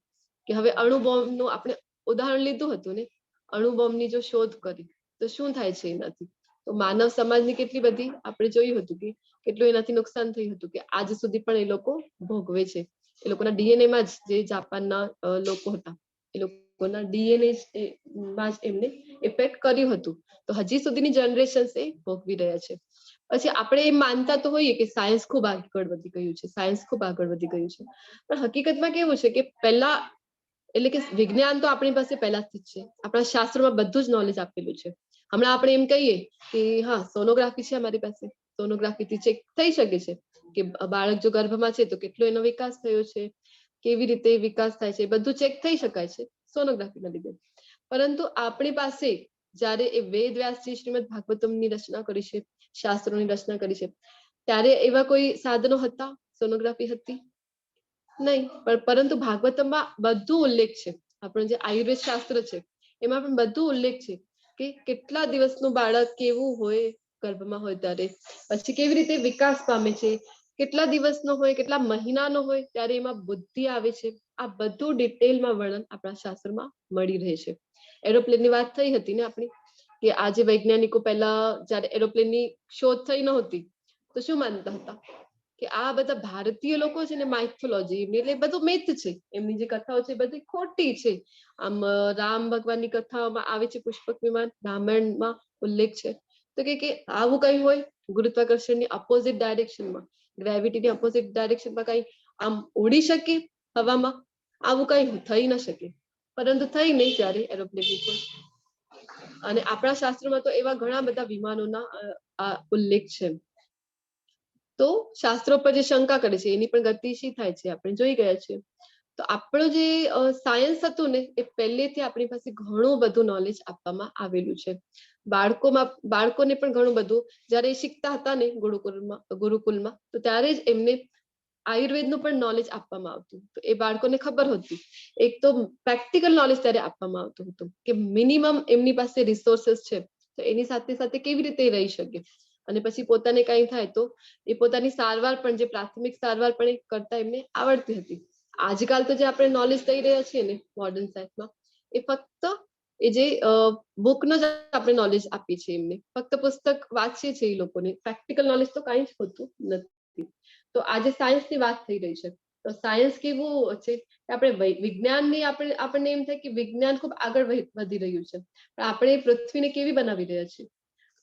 કે હવે અણુબોમ્બનું આપણે ઉદાહરણ લીધું હતું ને, અણુબોમ્બની જો શોધ કરી તો શું થાય છે એનાથી? તો માનવ સમાજની કેટલી બધી આપણે જોયું હતું કે કેટલું એનાથી નુકસાન થયું હતું કે આજ સુધી પણ એ લોકો ભોગવે છે. એ લોકોના ડીએનએ માં જ, જે જાપાનના લોકો હતા એ લોકોના ડીએનએ માં જ એમને ઇફેક્ટ કર્યું હતું. તો હજી સુધીની જનરેશન એ ભોગવી રહ્યા છે. પછી આપણે એમ માનતા તો હોઈએ કે સાયન્સ ખૂબ આગળ વધી ગયું છે, સાયન્સ ખૂબ આગળ વધી ગયું છે, પણ હકીકતમાં કેવું છે કે પહેલા એટલે કે વિજ્ઞાન તો આપણી પાસે પહેલાથી જ છે. આપણા શાસ્ત્રોમાં બધું જ નોલેજ આપેલું છે. હમણાં આપણે એમ કહીએ કે હા સોનોગ્રાફી છે અમારી પાસે, સોનોગ્રાફીથી ચેક થઈ શકે છે કે બાળક જો ગર્ભમાં છે તો કેટલો એનો વિકાસ થયો છે, કેવી રીતે વિકાસ થાય છે, બધું ચેક થઈ શકાય છે સોનોગ્રાફીના લીધે. પરંતુ આપણી પાસે જયારે એ વેદ વ્યાસજી શ્રીમદ ભાગવતમની રચના કરી છે, શાસ્ત્રોની રચના કરી છે, ત્યારે એવા કોઈ સાધનો હતા? સોનોગ્રાફી હતી નહીં. પરંતુ ભાગવતમમાં બધું ઉલ્લેખ છે. આપણું જે આયુર્વેદ શાસ્ત્ર છે એમાં પણ બધું ઉલ્લેખ છે કે કેટલા દિવસનું બાળક કેવું હોય ગર્ભમાં હોય ત્યારે, પછી કેવી રીતે વિકાસ પામે છે, કેટલા દિવસનો હોય, કેટલા મહિનાનો હોય ત્યારે એમાં બુદ્ધિ આવે છે. આ બધું ડિટેલમાં વર્ણન આપણા શાસ્ત્રમાં મળી રહે છે. એરોપ્લેનની વાત થઈ હતી ને આપણી, કે આજે વૈજ્ઞાનિકો પહેલા જયારે એરોપ્લેનની શોધ થઈ નહોતી તો શું માનતા હતા કે આ બધા ભારતીય લોકો છે ને માઇથોલોજી એટલે બધું મિથ છે, એમની જે કથાઓ છે બધી ખોટી છે. આમ રામ ભગવાનની કથાઓમાં આવે છે પુષ્પક વિમાન, રામાયણમાં ઉલ્લેખ છે, તો કે આવું કઈ હોય ગુરુત્વાકર્ષણની અપોઝિટ ડાયરેક્શનમાં, ગ્રેવિટીની અપોઝિટ ડાયરેક્શનમાં કઈ આમ ઉડી શકે હવામાં, આવું કઈ થઈ ન શકે. પરંતુ થઈ નહીં ત્યારે એરોપ્લેન. અને આપણા શાસ્ત્રોમાં તો એવા ઘણા બધા વિમાનોના ઉલ્લેખ છે. તો શાસ્ત્રો પર જે શંકા કરે છે એની પણ ગતિ શી થાય છે આપણે જોઈ ગયા છીએ. તો આપણું જે સાયન્સ હતું ને એ પહેલેથી આપણી પાસે ઘણું બધું નોલેજ આપવામાં આવેલું છે. બાળકોને પણ ઘણું બધું જયારે શીખતા હતા ને ગુરુકુલમાં તો ત્યારે જ એમને આયુર્વેદનું પણ નોલેજ આપવામાં આવતું. તો એ બાળકોને ખબર હતી. એક તો પ્રેક્ટિકલ નોલેજ ત્યારે આપવામાં આવતું હતું કે મિનિમમ એમની પાસે રિસોર્સિસ છે તો એની સાથે સાથે કેવી રીતે રહી શકે, અને પછી પોતાને કઈ થાય તો એ પોતાની સારવાર પણ, જે પ્રાથમિક સારવાર પણ એ કરતા એમને આવડતી હતી. આજકાલ તો જે આપણે નોલેજ લઈ રહ્યા છીએ ને મોડર્ન સાયન્સમાં, એ ફક્ત એ જે બુકનો જ આપણે નોલેજ આપીએ છીએ એમને, ફક્ત પુસ્તક વાંચીએ છીએ એ લોકોને, પ્રેક્ટિકલ નોલેજ તો કઈ જ હોતું નથી. તો આજે સાયન્સની વાત થઈ રહી છે. તો સાયન્સ કેવું છે કે આપણે વિજ્ઞાનની આપણને એમ થાય કે વિજ્ઞાન ખૂબ આગળ વધી રહ્યું છે, પણ આપણે પૃથ્વીને કેવી બનાવી રહ્યા છીએ.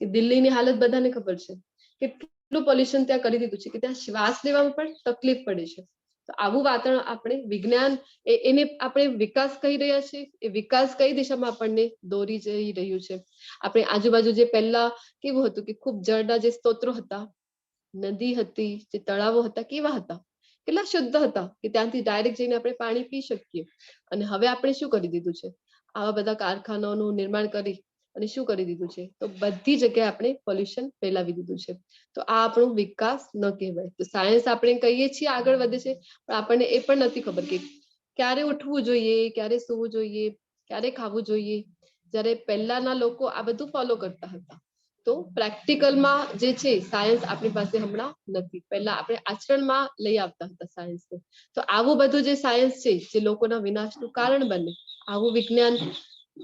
દિલ્હીની હાલત બધાને ખબર છે, કેટલું પોલ્યુશન ત્યાં કરી દીધું છે કે ત્યાં શ્વાસ લેવામાં પણ તકલીફ પડે છે. તો આવું વાતાવરણ આપણે વિજ્ઞાન એને આપણે વિકાસ કહી રહ્યા છીએ. એ વિકાસ કઈ દિશામાં આપણને દોરી જઈ રહ્યું છે. આપણે આજુબાજુ જે પહેલા કેવું હતું કે ખૂબ જળના જે સ્ત્રોતો હતા, નદી હતી, જે તળાવો હતા, કેવા હતા, કેટલા શુદ્ધ હતા કે ત્યાંથી ડાયરેક્ટ જઈને આપણે પાણી પી શકીએ. અને હવે આપણે શું કરી દીધું છે, આવા બધા કારખાનાઓનું નિર્માણ કરી અને શું કરી દીધું છે, તો બધી જગ્યાએ આપણે પોલ્યુશન ફેલાવી દીધું છે. તો આ આપણો વિકાસ ન કહેવાય. તો સાયન્સ આપણે કહીએ છીએ આગળ વધે છે, પણ આપણને એ પણ નથી ખબર કે ક્યારે ઉઠવું જોઈએ, ક્યારે સૂવું જોઈએ, ક્યારે ખાવું જોઈએ. જ્યારે પહેલાના લોકો આ બધું ફોલો કરતા હતા. તો પ્રેક્ટિકલમાં જે છે સાયન્સ આપણી પાસે હમણાં નથી. પહેલા આપણે આચરણમાં લઈ આવતા હતા સાયન્સને. તો આવું બધું જે સાયન્સ છે જે લોકોના વિનાશનું કારણ બને, આવું વિજ્ઞાન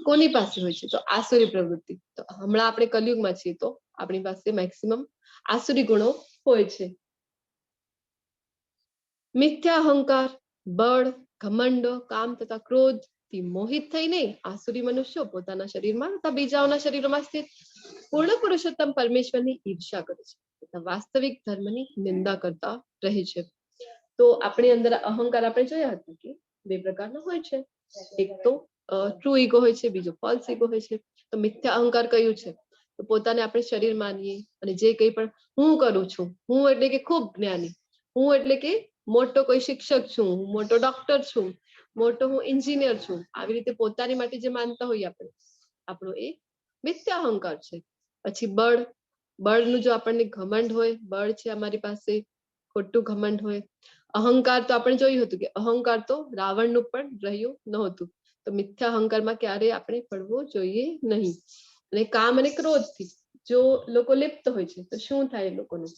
કોની પાસે હોય છે, તો આસુરી પ્રવૃત્તિ. તો હમણાં આપણે કલયુગમાં છીએ તો આપણી પાસે મેક્સિમમ આસુરી ગુણો હોય છે. મિથ્યા અહંકાર, બળ, ઘમંડ, કામ તથા ક્રોધ થી મોહિત થઈને આસુરી મનુષ્યો પોતાના શરીરમાં તથા બીજાઓના શરીરોમાં સ્થિત પૂર્ણ પુરુષોત્તમ પરમેશ્વરની ઈર્ષા કરે છે તથા વાસ્તવિક ધર્મની નિંદા કરતા રહે છે. તો આપણી અંદર અહંકાર આપણે જોયા હતા કે બે પ્રકારના હોય છે. એક તો ટ્રુ ઈગો હોય છે, બીજો ફોલ્સ ઈગો હોય છે. તો મિથ્યા અહંકાર કયું છે, તો પોતાને આપણે શરીર માનીએ અને જે કંઈ પણ હું કરું છું, હું એટલે કે ખૂબ જ્ઞાની, હું એટલે કે મોટો કોઈ શિક્ષક છું, હું મોટો ડોક્ટર છું, મોટો હું એન્જિનિયર છું, આવી રીતે પોતાની માટે જે માનતા હોઈએ આપણે, આપણો એ મિથ્યા અહંકાર છે. પછી બળનું જો આપણને ઘમંડ હોય, બળ છે અમારી પાસે, ખોટું ઘમંડ હોય. અહંકાર તો આપણે જોયું હતું કે અહંકાર તો રાવણનું પણ રહ્યું નહોતું. તો મિથ્યા અહંકારમાં ક્યારેય આપણે પડવું જોઈએ નહીં. અને કામ અને ક્રોધથી જો લોકો લિપ્ત હોય છે તો શું થાય એ લોકોનું,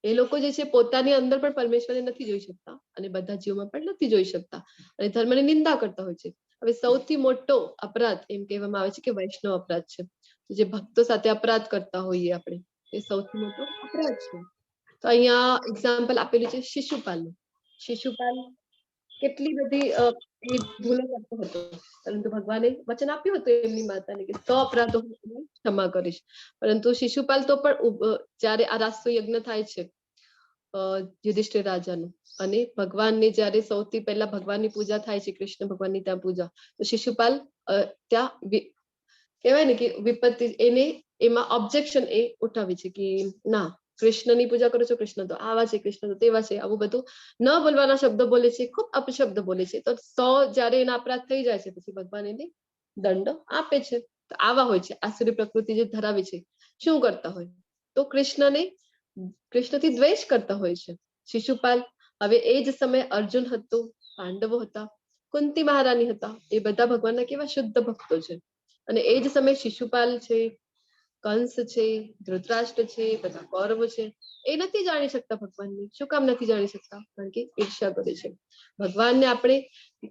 એ લોકો જે છે પોતાની અંદર પણ પરમેશ્વરને નથી જોઈ શકતા અને બધા જીવોમાં પણ નથી જોઈ શકતા અને ધર્મની નિંદા કરતા હોય છે. હવે સૌથી મોટો અપરાધ એમ કહેવામાં આવે છે કે વૈષ્ણવ અપરાધ છે. જે ભક્તો સાથે અપરાધ કરતા હોઈએ આપણે, એ સૌથી મોટો અપરાધ છે. તો અહીંયા એક્ઝામ્પલ આપેલું છે શિશુપાલનું. શિશુપાલ કેટલી બધી ભૂલો કરતો હતો, પરંતુ ભગવાને વચન આપ્યું હતું એમની માતાને કે 100 અપરાધો હું ક્ષમા કરીશ. પરંતુ શિશુપાલ તો પણ જયારે આ રાષ્ટ્ર યજ્ઞ થાય છે યુધિષ્ઠિર રાજાનું, અને ભગવાનને જયારે સૌથી પહેલા ભગવાનની પૂજા થાય છે, કૃષ્ણ ભગવાનની ત્યાં પૂજા, તો શિશુપાલ ત્યાં કહેવાય ને કે વિપત્તિ એને એમાં ઓબ્જેક્શન એ ઉઠાવે છે કે ના, કૃષ્ણની પૂજા કરો છો, કૃષ્ણ તો આવા છે, કૃષ્ણ તો તેવા છે, આવું બધું ન બોલવાના શબ્દો બોલે છે, ખૂબ અપશબ્દ બોલે છે. તો 100 જયારે એના અપરાધ થઈ જાય છે પછી ભગવાન એને દંડ આપે છે. તો આવા હોય છે આસુરી પ્રકૃતિ જે ધરાવે છે. શું કરતા હોય, તો કૃષ્ણથી દ્વેષ કરતા હોય છે શિશુપાલ. હવે એ જ સમયે અર્જુન હતો, પાંડવો હતા, કુંતી મહારાણી હતા, એ બધા ભગવાનના કેવા શુદ્ધ ભક્તો છે. અને એ જ સમયે શિશુપાલ છે, કંસ છે, ધૃતરાષ્ટ્ર છે, બધા કૌરવો છે, એ નથી જાણી શકતા ભગવાનને. શું કામ નથી જાણી શકતા? કારણ કે ઈર્ષા કરે છે. ભગવાનને આપણે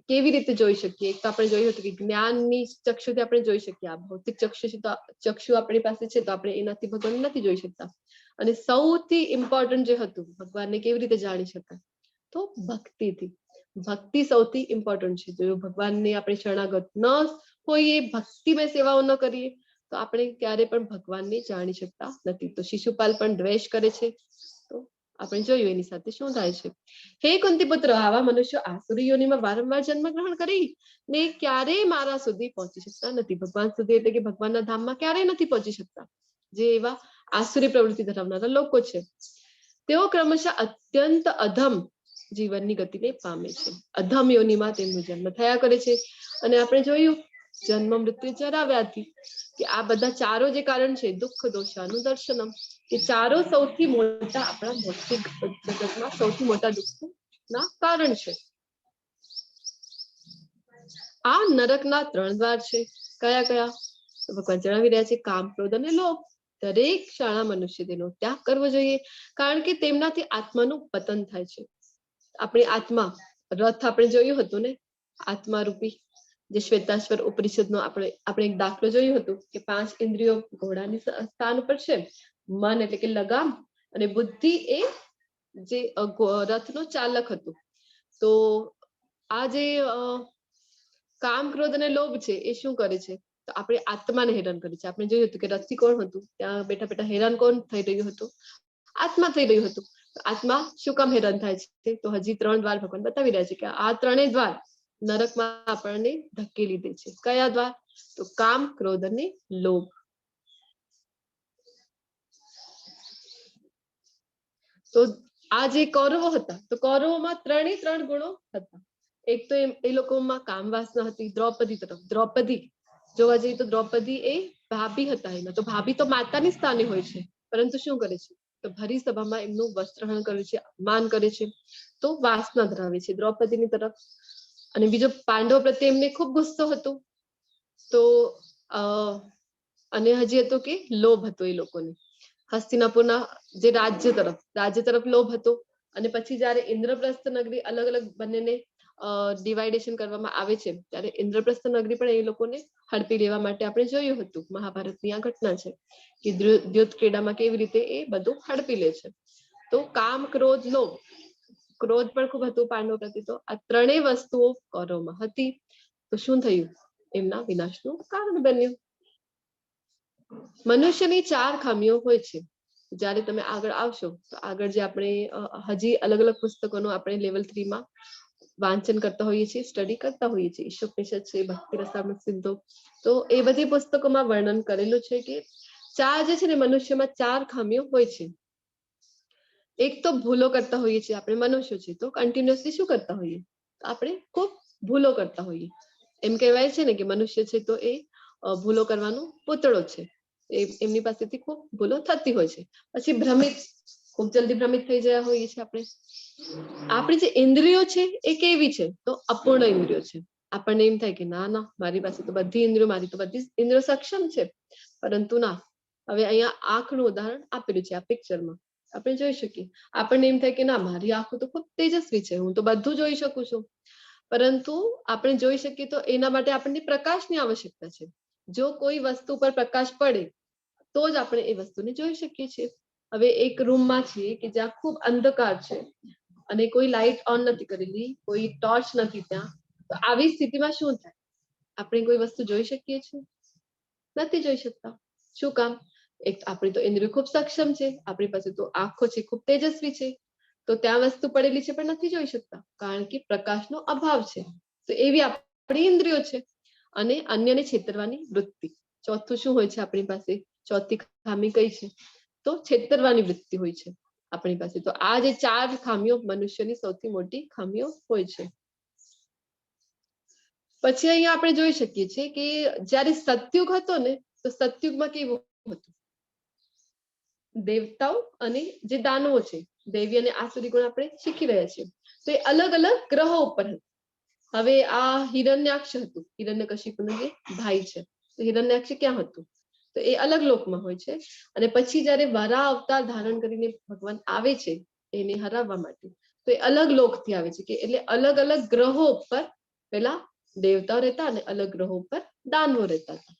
કેવી રીતે જોઈ શકીએ? એક તો આપણે જોયું હતું કે જ્ઞાનની ચક્ષુથી આપણે જોઈ શકીએ. આ ભૌતિક ચક્ષુ આપણી પાસે છે તો આપણે એનાથી ભગવાન નથી જોઈ શકતા. અને સૌથી ઇમ્પોર્ટન્ટ જે હતું ભગવાનને કેવી રીતે જાણી શકાય, તો ભક્તિથી. ભક્તિ સૌથી ઇમ્પોર્ટન્ટ છે. જો ભગવાનને આપણે શરણાગત ન હોઈએ, ભક્તિમય સેવાઓ ન કરીએ, તો આપણે ક્યારે પણ ભગવાનને જાણી શકતા નથી. તો શિશુપાલ પણ દ્વેષ કરે છે, તો આપણે જોયું એની સાથે શું થાય છે. હે કુંતી પુત્ર, આવા મનુષ્યો આસુરી યોનિમાં વારંવાર જન્મ ગ્રહણ કરી ને ક્યારેય મારા સુધી પહોંચી શકતા નથી. ભગવાન સુધી એટલે કે ભગવાનના ધામમાં ક્યારેય નથી પહોંચી શકતા. જે એવા આસુરી પ્રવૃત્તિ ધરાવનારા લોકો છે, તેઓ ક્રમશઃ અત્યંત અધમ જીવનની ગતિને પામે છે. અધમ યોનિમાં તેમનો જન્મ થયા કરે છે. અને આપણે જોયું જન્મ મૃત્યુ જરા વ્યાધિ, કે આ બધા ચારો જે કારણ છે, દુઃખ દોષાનું દર્શનમ, કે ચારો સૌથી મોટા આપણા ભૌતિક જગતમાં સૌથી મોટા દુઃખના કારણ છે. આ નરકના 3 દ્વાર છે. કયા કયા? તો ભગવાન જણાવી રહ્યા છે, કામ, ક્રોધ અને લોભ. દરેક શાળા મનુષ્ય તેનો ત્યાગ કરવો જોઈએ, કારણ કે તેમનાથી આત્માનું પતન થાય છે. આપણી આત્મા રથ આપણે જોયું હતું ને, આત્મા રૂપી જે શ્વેતાશ્વર ઉપનિષદનો આપણે એક દાખલો જોયું હતું કે 5 ઇન્દ્રિયો ઘોડાની સ્થાન ઉપર છે. મન એટલે કે લગામ, અને બુદ્ધિ એ જે રથનો ચાલક હતું. તો આ જે કામ, ક્રોધ અને લોભ છે એ શું કરે છે? તો આપણે આત્માને હેરાન કરે છે. આપણે જોયું હતું કે રથથી કોણ હતું, ત્યાં બેઠા બેઠા હેરાન કોણ થઈ રહ્યું હતું? આત્મા થઈ રહ્યું હતું. આત્મા શું કામ હેરાન થાય છે? તો હજી 3 દ્વાર ભગવાન બતાવી રહ્યા છે કે આ 3 દ્વાર નરકમાં આપણને ધકેલી દે છે. કયા દ્વાર? તો કામ, ક્રોધ અને લોભ. તો આ જે કૌરવો હતા, તો કૌરવોમાં 3 ગુણો હતા. એક તો એ લોકોમાં કામ વાસના હતી. દ્રૌપદી તરફ, દ્રૌપદી જોવા જઈએ તો દ્રૌપદી એ ભાભી હતા એના. તો ભાભી તો માતાની સ્થાને હોય છે, પરંતુ શું કરે છે? તો ભરી સભામાં એમનું વસ્ત્રહરણ કરે છે, અપમાન કરે છે. તો વાસના ધરાવે છે દ્રૌપદીની તરફ. અને બીજો પાંડવો પ્રત્યે એમને ખૂબ ગુસ્સો હતો. તો અને હજી હતો કે લોભ હતો એ લોકોને હસ્તિનાપુરના જે રાજ્ય તરફ લોભ હતો. અને પછી જયારે ઇન્દ્રપ્રસ્થ નગરી અલગ અલગ બંનેને ડિવાઇડેશન કરવામાં આવે છે, ત્યારે ઇન્દ્રપ્રસ્થ નગરી પણ એ લોકોને હડપી લેવા માટે આપણે જોયું હતું. મહાભારતની આ ઘટના છે કે દ્યુત ક્રીડામાં કેવી રીતે એ બધું હડપી લે છે. તો કામ, ક્રોધ, લોભ. ક્રોધ પણ ખૂબ હતું પાંડવો પ્રત્યે. તો આ 3 વસ્તુઓ કૌરવમાં હતી. તો શું થયું? એમના વિનાશનું કારણ બન્યું. મનુષ્યની 4 ખામીઓ હોય છે. જયારે તમે આગળ આવશો તો આગળ જે આપણે હજી અલગ અલગ પુસ્તકોનું આપણે લેવલ 3 માં વાંચન કરતા હોઈએ છીએ, સ્ટડી કરતા હોઈએ છીએ. ઈશોપનિષદ છે, ભક્તિ રસામૃત સિંધુ, તો એ બધી પુસ્તકોમાં વર્ણન કરેલું છે કે 4 જે છે ને મનુષ્યમાં 4 ખામીઓ હોય છે. એક તો ભૂલો કરતા હોઈએ છીએ. આપણે મનુષ્યો છે તો કન્ટિન્યુઅસલી શું કરતા હોઈએ? આપણે ખૂબ ભૂલો કરતા હોઈએ. એમ કહેવાય છે ને કે મનુષ્ય છે તો એ ભૂલો કરવાનો પૂતળો છે. એમની પાસેથી ખૂબ ભૂલો થતી હોય છે. પછી ભ્રમિત, ખૂબ જલ્દી ભ્રમિત થઈ ગયા હોઈએ છીએ આપણે. આપણી જે ઇન્દ્રિયો છે એ કેવી છે? તો અપૂર્ણ ઇન્દ્રિયો છે. આપણને એમ થાય કે ના ના, મારી પાસે તો બધી ઇન્દ્રિયો સક્ષમ છે. પરંતુ ના. હવે અહીંયા આંખનું ઉદાહરણ આપેલું છે આ પિક્ચરમાં, આપણે જોઈ શકીએ. આપણને એમ થાય કે ના, મારી આંખો તો ખૂબ તેજસ્વી છે, હું તો બધું જોઈ શકું છું. પરંતુ આપણે જોઈ શકીએ તો એના માટે આપણને પ્રકાશની આવશ્યકતા છે. જો કોઈ વસ્તુ પર પ્રકાશ પડે તો જ આપણે એ વસ્તુને જોઈ શકીએ છીએ. હવે એક રૂમમાં છીએ કે જ્યાં ખૂબ અંધકાર છે અને કોઈ લાઇટ ઓન નથી કરેલી, કોઈ ટોર્ચ નથી ત્યાં, તો આવી સ્થિતિમાં શું થાય? આપણે કોઈ વસ્તુ જોઈ શકીએ છીએ? નથી જોઈ શકતા. શું કામ? એક આપણી તો ઇન્દ્રિયો ખૂબ સક્ષમ છે, આપણી પાસે તો આંખો છે, ખૂબ તેજસ્વી છે, તો ત્યાં વસ્તુ પડેલી છે પણ નથી જોઈ શકતા, કારણ કે પ્રકાશનો અભાવ છે. તો એવી આપણી ઇન્દ્રિયો છે. અને અન્યને છેતરવાની વૃત્તિ. ચોથું શું હોય છે આપણી પાસે? ચોથી ખામી કઈ છે? તો છેતરવાની વૃત્તિ હોય છે આપણી પાસે. તો આ જે 4 ખામીઓ મનુષ્યની સૌથી મોટી ખામીઓ હોય છે. પછી અહીંયા આપણે જોઈ શકીએ છીએ કે જયારે સતયુગ હતો ને, તો સતયુગમાં કેવું હતું? દેવતાઓ અને જે દાનવો છે, દૈવી અને આસુરી ગુણ આપણે શીખી રહ્યા છીએ. તો એ અલગ અલગ ગ્રહો ઉપર હતું. હવે આ હિરણ્યાક્ષ હતું, હિરણ્યકશિપુનું જે ભાઈ છે. તો હિરણ્યાક્ષ ક્યાં હતું? તો એ અલગ લોકમાં હોય છે. અને પછી જયારે વરાહ અવતાર ધારણ કરીને ભગવાન આવે છે એને હરાવવા માટે, તો એ અલગ લોકથી આવે છે. કે એટલે અલગ અલગ ગ્રહો ઉપર પેલા દેવતાઓ રહેતા અને અલગ ગ્રહો ઉપર દાનવો રહેતા હતા.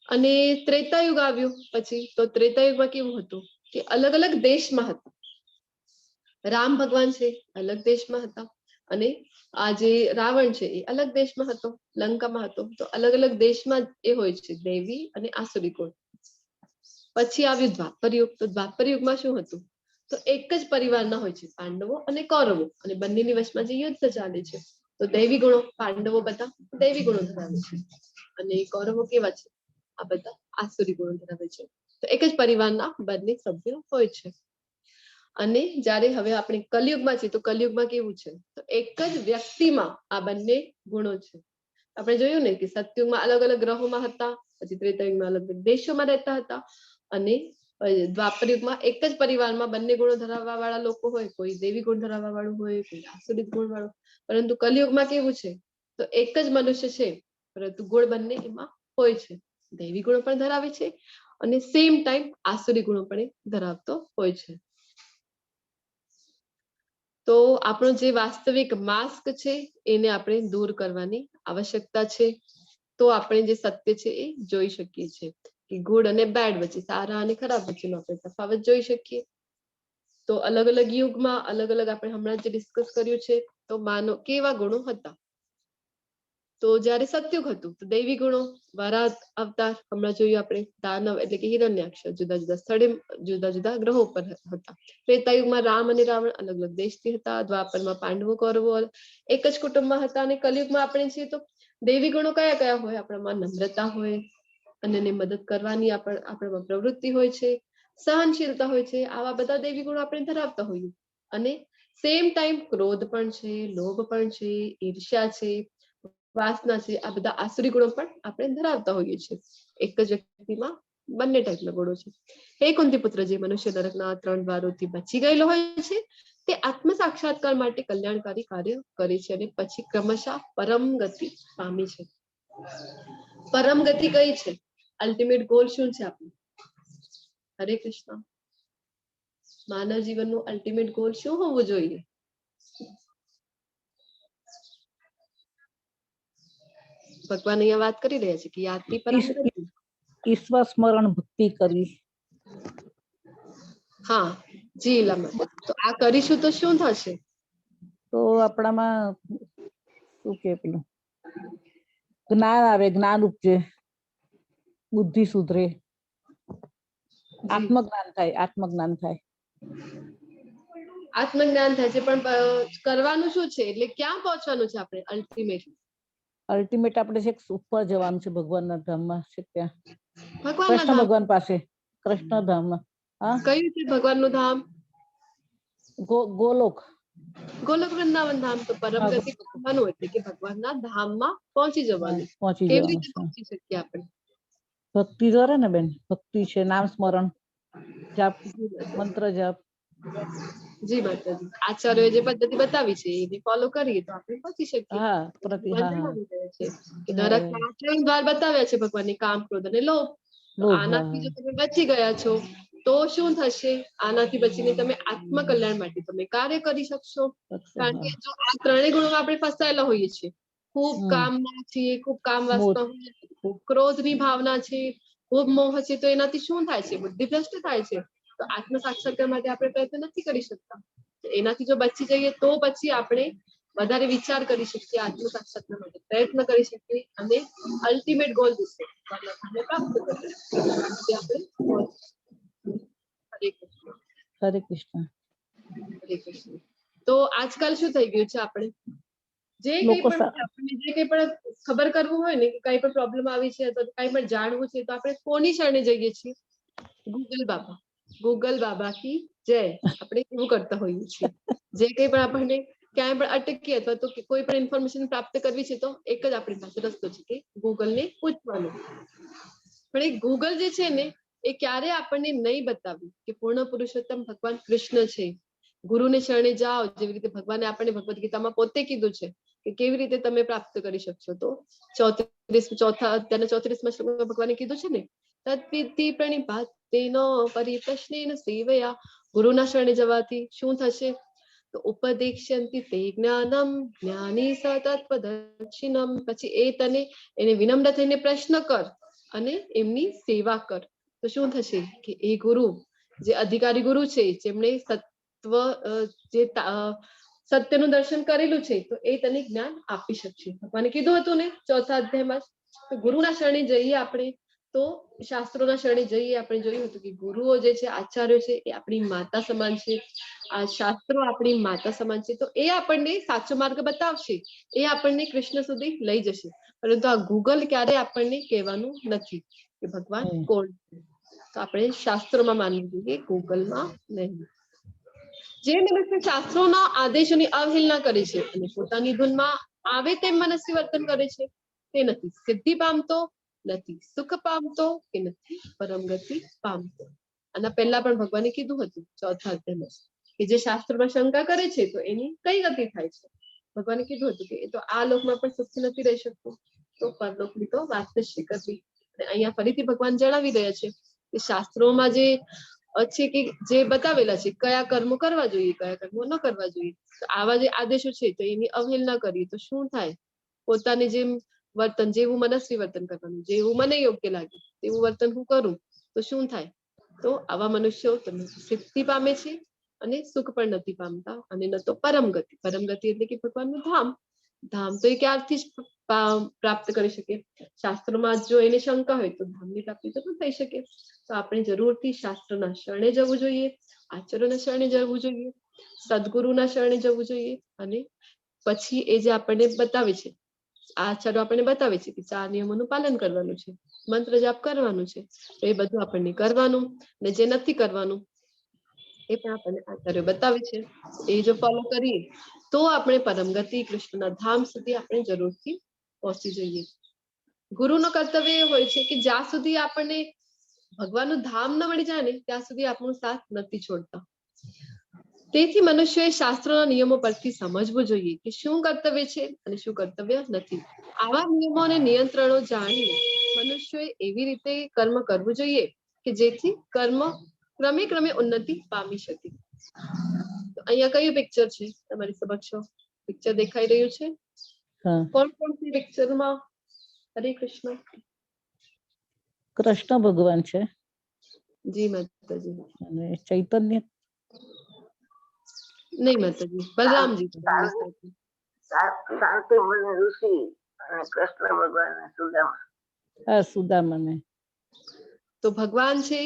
અને ત્રેતાયુગ આવ્યું પછી, તો ત્રેતાયુગમાં કેવું હતું કે અલગ અલગ દેશમાં હતા. રામ ભગવાન છે અલગ દેશમાં હતા, અને આ જે રાવણ છે એ અલગ દેશમાં હતો, લંકામાં હતો. તો અલગ અલગ દેશમાં એ હોય છે દૈવી અને આસુરી ગુણ. પછી આવ્યું દ્વાપર યુગ. તો દ્વાપર યુગમાં શું હતું, તો એક જ પરિવારના હોય છે પાંડવો અને કૌરવો, અને બંનેની વચમાં જે યુદ્ધ ચાલે છે. તો દૈવી ગુણો પાંડવો બધા દૈવી ગુણો ધરાવે છે, અને કૌરવો કેવા છે, આ બધા આસુરી ગુણો ધરાવે છે. તો એક જ પરિવારના બંને સભ્યો હોય છે. અને જ્યારે હવે આપણે કલયુગમાં છીએ, તો કલયુગમાં કેવું છે, તો એક જ વ્યક્તિમાં આ બંને ગુણો છે. આપણે જોયું ને કે સતયુગમાં અલગ અલગ ગ્રહોમાં હતા, પછી ત્રેતાયુગમાં અલગ અલગ દેશોમાં રહેતા હતા, અને દ્વાપર યુગમાં એક જ પરિવારમાં બંને ગુણો ધરાવવા વાળા લોકો હોય, કોઈ દેવી ગુણ ધરાવવા વાળું હોય, કોઈ આસુરી ગુણ વાળું. પરંતુ કલયુગમાં કેવું છે, તો એક જ મનુષ્ય છે, પરંતુ ગુણ બંને એમાં હોય છે. દૈવી ગુણો પણ ધરાવે છે, અને સેમ ટાઈમ આસુરી ગુણો પણ એ ધરાવતો હોય છે. તો આપણો જે વાસ્તવિક માસ્ક છે એને આપણે દૂર કરવાની આવશ્યકતા છે. તો આપણે જે સત્ય છે એ જોઈ શકીએ છીએ, કે ગુડ અને બેડ વચ્ચે, સારા અને ખરાબ વચ્ચેનો આપણે તફાવત જોઈ શકીએ. તો અલગ અલગ યુગમાં અલગ અલગ આપણે હમણાં જે ડિસ્કસ કર્યું છે, તો માનો કેવા ગુણો હતા. તો જયારે સતયુગ હતું તો દૈવી ગુણો, વરાહ અવતાર હમણાં જોયું આપણે, દાનવ એટલે કે હિરણ્યાક્ષ જુદા જુદા સ્થળે જુદા જુદા ગ્રહો પર હતા. ત્રેતાયુગમાં રામ અને રાવણ અલગ અલગ દેશથી હતા. દ્વાપરમાં પાંડવો કૌરવો એક જ કુટુંબમાં હતા. અને કલયુગમાં આપણે છીએ તો દૈવી ગુણો કયા કયા હોય, આપણામાં નમ્રતા હોય, અન્યને મદદ કરવાની આપણામાં પ્રવૃત્તિ હોય છે, સહનશીલતા હોય છે. આવા બધા દૈવી ગુણો આપણે ધરાવતા હોઈએ. અને સેમ ટાઈમ ક્રોધ પણ છે, લોભ પણ છે, ઈર્ષ્યા છે, વાસના છે, આ બધા આસુરી ગુણો પણ આપણે ધરાવતા હોઈએ છીએ. એક જ વ્યક્તિમાં બંને ટાઈપના ગુણો છે. હે કુંતી પુત્ર, જે મનુષ્ય નરકના 3 દ્વારોથી બચી ગયેલો હોય છે, તે આત્મ સાક્ષાત્કાર માટે કલ્યાણકારી કાર્ય કરે છે, અને પછી ક્રમશઃ પરમ ગતિ પામી છે. પરમ ગતિ કઈ છે, અલ્ટિમેટ ગોલ શું છે આપણું? હરે કૃષ્ણ. માનવ જીવનનું અલ્ટિમેટ ગોલ શું હોવું જોઈએ? ભગવાન અહીંયા વાત કરી રહ્યા છે કે યાત્રી પરમ ગતિ. ઈશ્વર સ્મરણ ભક્તિ કરવી. હા જી લમા. તો આ કરીશું તો શું થશે? તો આપણામાં શું કે પેલું જ્ઞાન આવે, જ્ઞાન ઉપજે, બુદ્ધિ સુધરે, આત્મજ્ઞાન થાય. આત્મજ્ઞાન થાય છે. પણ કરવાનું શું છે, એટલે ક્યાં પહોંચવાનું છે આપણે અલ્ટિમેટ? અલ્ટિમેટ આપણે છે ઉપર જવાનું છે, ભગવાનના ધામમાં છે, ત્યાં ભગવાનના કૃષ્ણ ધામ. ભગવાન પાસે, કૃષ્ણ ધામમાં. હા, કયું છે ભગવાનનું ધામ? ગોલોક. ગોલોક વૃંદાવન ધામ. તો પરમ હા, ગતિ કરવાનું એટલે કે ભગવાનના ધામમાં પહોંચી જવાનું. પહોંચી કેવી જવાનું રીતે છે. પહોંચી શકીએ આપણે? ભક્તિ દ્વારા ને બેન, ભક્તિ છે, નામ સ્મરણ, જાપ, મંત્ર જાપ. જી માતાજી. આચાર્યોએ જે પદ્ધતિ બતાવી છે એને ફોલો કરીએ તો આપણે પહોંચી શકીએ. હા, ભગવાન હા, હા, જણાવી રહ્યા છે કે હા, નરકમાં 3 દ્વાર બતાવ્યા છે ભગવાનને, કામ, ક્રોધ અને લોભ. તો લોભ. આનાથી જો તમે બચી ગયા છો તો શું થશે? આનાથી બચીને તમે આત્મકલ્યાણ માટે તમે કાર્ય કરી શકશો. કારણ કે જો આ 3 ગુણોમાં આપણે ફસાયેલા હોઈએ છીએ, ખૂબ કામના છીએ, ખૂબ કામ વાસના હોય, ખૂબ ક્રોધની ભાવના છે, ખૂબ મોહ છે, તો એનાથી શું થાય છે? બુદ્ધિ ભ્રષ્ટ થાય છે. તો આત્મ સાક્ષાત્કાર માટે આપણે પ્રયત્ન નથી કરી શકતા. એનાથી જો બચી જઈએ તો પછી આપણે વધારે વિચાર કરી શકીએ, આત્મ સાક્ષાત્કાર માટે પ્રયત્ન કરી શકીએ, અને અલ્ટિમેટ ગોલ જે છે પ્રાપ્ત કરી શકીએ. હરે કૃષ્ણ. તો આજકાલ શું થઈ ગયું છે, આપણે જે કંઈ લોકો પણ આપણને જે કંઈ પણ ખબર કરવું હોય ને, કે કઈ પણ પ્રોબ્લેમ આવી છે અથવા કઈ પણ જાણવું છે, તો આપણે કોની શરણે જઈએ છીએ? ગૂગલ બાબા. ગૂગલ બાબા કી જય. આપણે એવું કરતા હોઈએ છીએ. જે કંઈ પણ આપણને ક્યાંય પણ અટકીએ અથવા તો કોઈ પણ ઇન્ફોર્મેશન પ્રાપ્ત કરવી છે, તો એક જ આપણી પાસે રસ્તો છે કે ગૂગલને પૂછવાનું. પણ એ ગૂગલ જે છે ને, એ ક્યારે આપણને નહીં બતાવ્યું કે પૂર્ણ પુરુષોત્તમ ભગવાન કૃષ્ણ છે. ગુરુને શરણે જાઓ, જેવી રીતે ભગવાને આપણને ભગવદ ગીતામાં પોતે કીધું છે કે કેવી રીતે તમે પ્રાપ્ત કરી શકશો. તો 34મા શ્લોકમાં ભગવાને કીધું છે ને, તત્વિધિ પ્રણિપાતેન પરિપ્રશ્નેન સેવયા. ગુરુના શરણે જવાથી શું થશે? તો ઉપદેક્ષ્યન્તિ તે જ્ઞાનમ જ્ઞાની સ તત્વદર્શિનમ. પછી એ તને એને વિનમ્ર થઈને પ્રશ્ન કર, અને એમની સેવા કર. તો શું થશે કે એ ગુરુ જે અધિકારી ગુરુ છે, જેમણે સત્યનું દર્શન કરેલું છે, તો એ તને જ્ઞાન આપી શકશે. ભગવાને કીધું હતું ને 4થા અધ્યાયમાં તો ગુરુના શરણે જઈએ આપણે, તો શાસ્ત્રોના શરણે જઈએ. આપણે જોયું હતું કે ગુરુઓ જે છે, આચાર્યો છે, એ આપણી માતા સમાન છે. આ શાસ્ત્રો આપણી માતા સમાન છે. તો એ આપણને સાચો માર્ગ બતાવશે, એ આપણને કૃષ્ણ સુધી લઈ જશે. પરંતુ આ ગૂગલ ક્યારે આપણને કહેવાનું નથી કે ભગવાન કોણ છે. તો આપણે શાસ્ત્રોમાં માનવું જોઈએ, ગૂગલમાં નહીં. જે મનુષ્ય શાસ્ત્રોના આદેશોની અવહેલના કરે છે અને પોતાની ધૂનમાં આવે તેમ મનસ્વી વર્તન કરે છે, તે નથી સિદ્ધિ પામતો, નથી સુખ પામતો, કે નથી પરમ ગતિ પામતો. આના પહેલા પણ ભગવાને કીધું હતું 4થા અધ્યાયમાં કે જે શાસ્ત્રમાં શંકા કરે છે, તો એની કઈ ગતિ થાય છે. ભગવાને કીધું હતું કે એ તો આ લોકમાં પણ સુખી નથી રહી શકતો, તો પરલોકની તો વાત જ શી કરવી. અને અહીંયા ફરીથી ભગવાન જણાવી રહ્યા છે કે શાસ્ત્રોમાં જે છે કે જે બતાવેલા છે કયા કર્મો કરવા જોઈએ, કયા કર્મો ન કરવા જોઈએ. તો આવા જે આદેશો છે, તો એની અવહેલના કરીએ તો શું થાય? પોતાને જેમ વર્તન, જેવું મનસ્વી વર્તન કરવાનું, જેવું મને યોગ્ય લાગે તેવું વર્તન હું કરું તો શું થાય? તો આવા મનુષ્યો તમે સિદ્ધિ પામે છે અને સુખ પણ નથી પામતા, અને ન તો પરમ ગતિ. પરમ ગતિ એટલે કે ભગવાનનું ધામ. ધામ તો એ ક્યારથી જ પ્રાપ્ત કરી શકે? શાસ્ત્રોમાં જો એને શંકા હોય તો ધામની પ્રાપ્તિ તો ન થઈ શકે. તો આપણે જરૂરથી શાસ્ત્રના શરણે જવું જોઈએ, આચાર્યોના શરણે જવું જોઈએ, સદગુરુના શરણે જવું જોઈએ. અને પછી એ જે આપણને બતાવે છે, આચાર્યો આપણને બતાવે છે કે 4 નિયમોનું પાલન કરવાનું છે, મંત્ર જાપ કરવાનું છે, તો એ બધું આપણને કરવાનું. ને જે નથી કરવાનું એ પણ આપણને આચાર્ય બતાવે છે. એ જો ફોલો કરીએ તો આપણે પરમ ગતિ, કૃષ્ણના ધામ સુધી આપણે જરૂરથી પહોંચી જઈએ. ગુરુનું કર્તવ્ય એ હોય છે કે જ્યાં સુધી આપણને ભગવાનનું ધામ ન મળી જાય ને, ત્યાં સુધી આપણો સાથ નથી છોડતા. તેથી મનુષ્યએ શાસ્ત્રોના નિયમો પરથી સમજવું જોઈએ કે શું કર્તવ્ય છે અને શું કર્તવ્ય નથી. આવા નિયમો અને નિયંત્રણો જાણીને મનુષ્યએ એવી રીતે કર્મ કરવું જોઈએ કે જેથી કર્મ ક્રમે ક્રમે ઉન્નતિ પામી શકે. તો અહીંયા કયું પિક્ચર છે તમારી સમક્ષ? પિક્ચર દેખાઈ રહ્યું છે? કોણ કોણ છે પિક્ચરમાં? હરે કૃષ્ણ. કૃષ્ણ ભગવાન છે જી માતાજી. અને ચૈતન્ય નહીં માતાજી, બલરામજી. શાંતિ મને ઋષિ અને કૃષ્ણ ભગવાન સુદામા. હા, સુદામાને. તો ભગવાન છે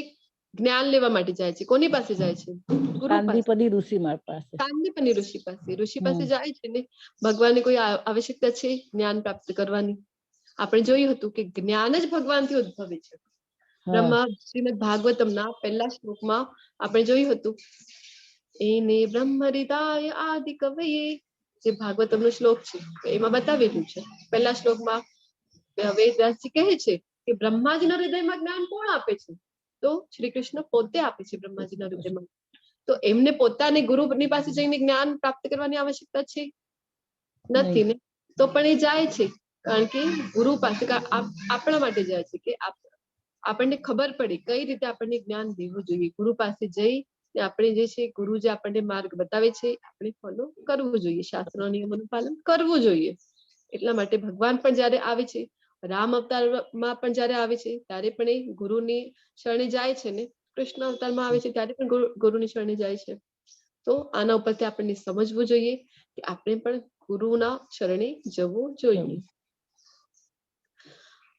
જ્ઞાન લેવા માટે જાય છે. કોની પાસે જાય છે? ગુરુ પાસે. કાંદીપની ઋષિ પાસે. કાંદીપની ઋષિ પાસે. ઋષિ પાસે જાય છે ને ભગવાનને કોઈ આવશ્યકતા છે જ્ઞાન પ્રાપ્ત કરવાની? આપણે જોયું હતું કે જ્ઞાન જ ભગવાનથી ઉદ્ભવે છે. બ્રહ્મા શ્રીમદ ભાગવતમના પહેલા શ્લોકમાં આપણે જોયું હતું, એને બ્રહ્મ હૃદાય આદિ કવયે, જે ભાગવતમનો શ્લોક છે એમાં બતાવેલું છે. પહેલા શ્લોકમાં વેદવ્યાસજી કહે છે કે બ્રહ્માજીના હૃદયમાં જ્ઞાન કોણ આપે છે? તો શ્રી કૃષ્ણ પોતે આપે છે બ્રહ્માજીના હૃદયમાં. તો એમને પોતાને ગુરુની પાસે જઈને જ્ઞાન પ્રાપ્ત કરવાની આવશ્યકતા છે? નથી ને. તો પણ એ જાય છે કારણ કે ગુરુ પાસે આપણા માટે જાય છે કે આપણને ખબર પડે કઈ રીતે આપણને જ્ઞાન દેવું જોઈએ. ગુરુ પાસે જઈ આપણે જે છે ગુરુ જે આપણને માર્ગ બતાવે છે આપણે ફોલો કરવું જોઈએ, શાસ્ત્રના નિયમોનું પાલન કરવું જોઈએ. એટલા માટે ભગવાન પણ જયારે આવે છે, રામ અવતારમાં પણ જયારે આવે છે ત્યારે પણ એ ગુરુની શરણે જાય છે ને, કૃષ્ણ અવતારમાં આવે છે ત્યારે પણ ગુરુની શરણે જાય છે. તો આના ઉપરથી આપણને સમજવું જોઈએ કે આપણે પણ ગુરુના શરણે જવું જોઈએ.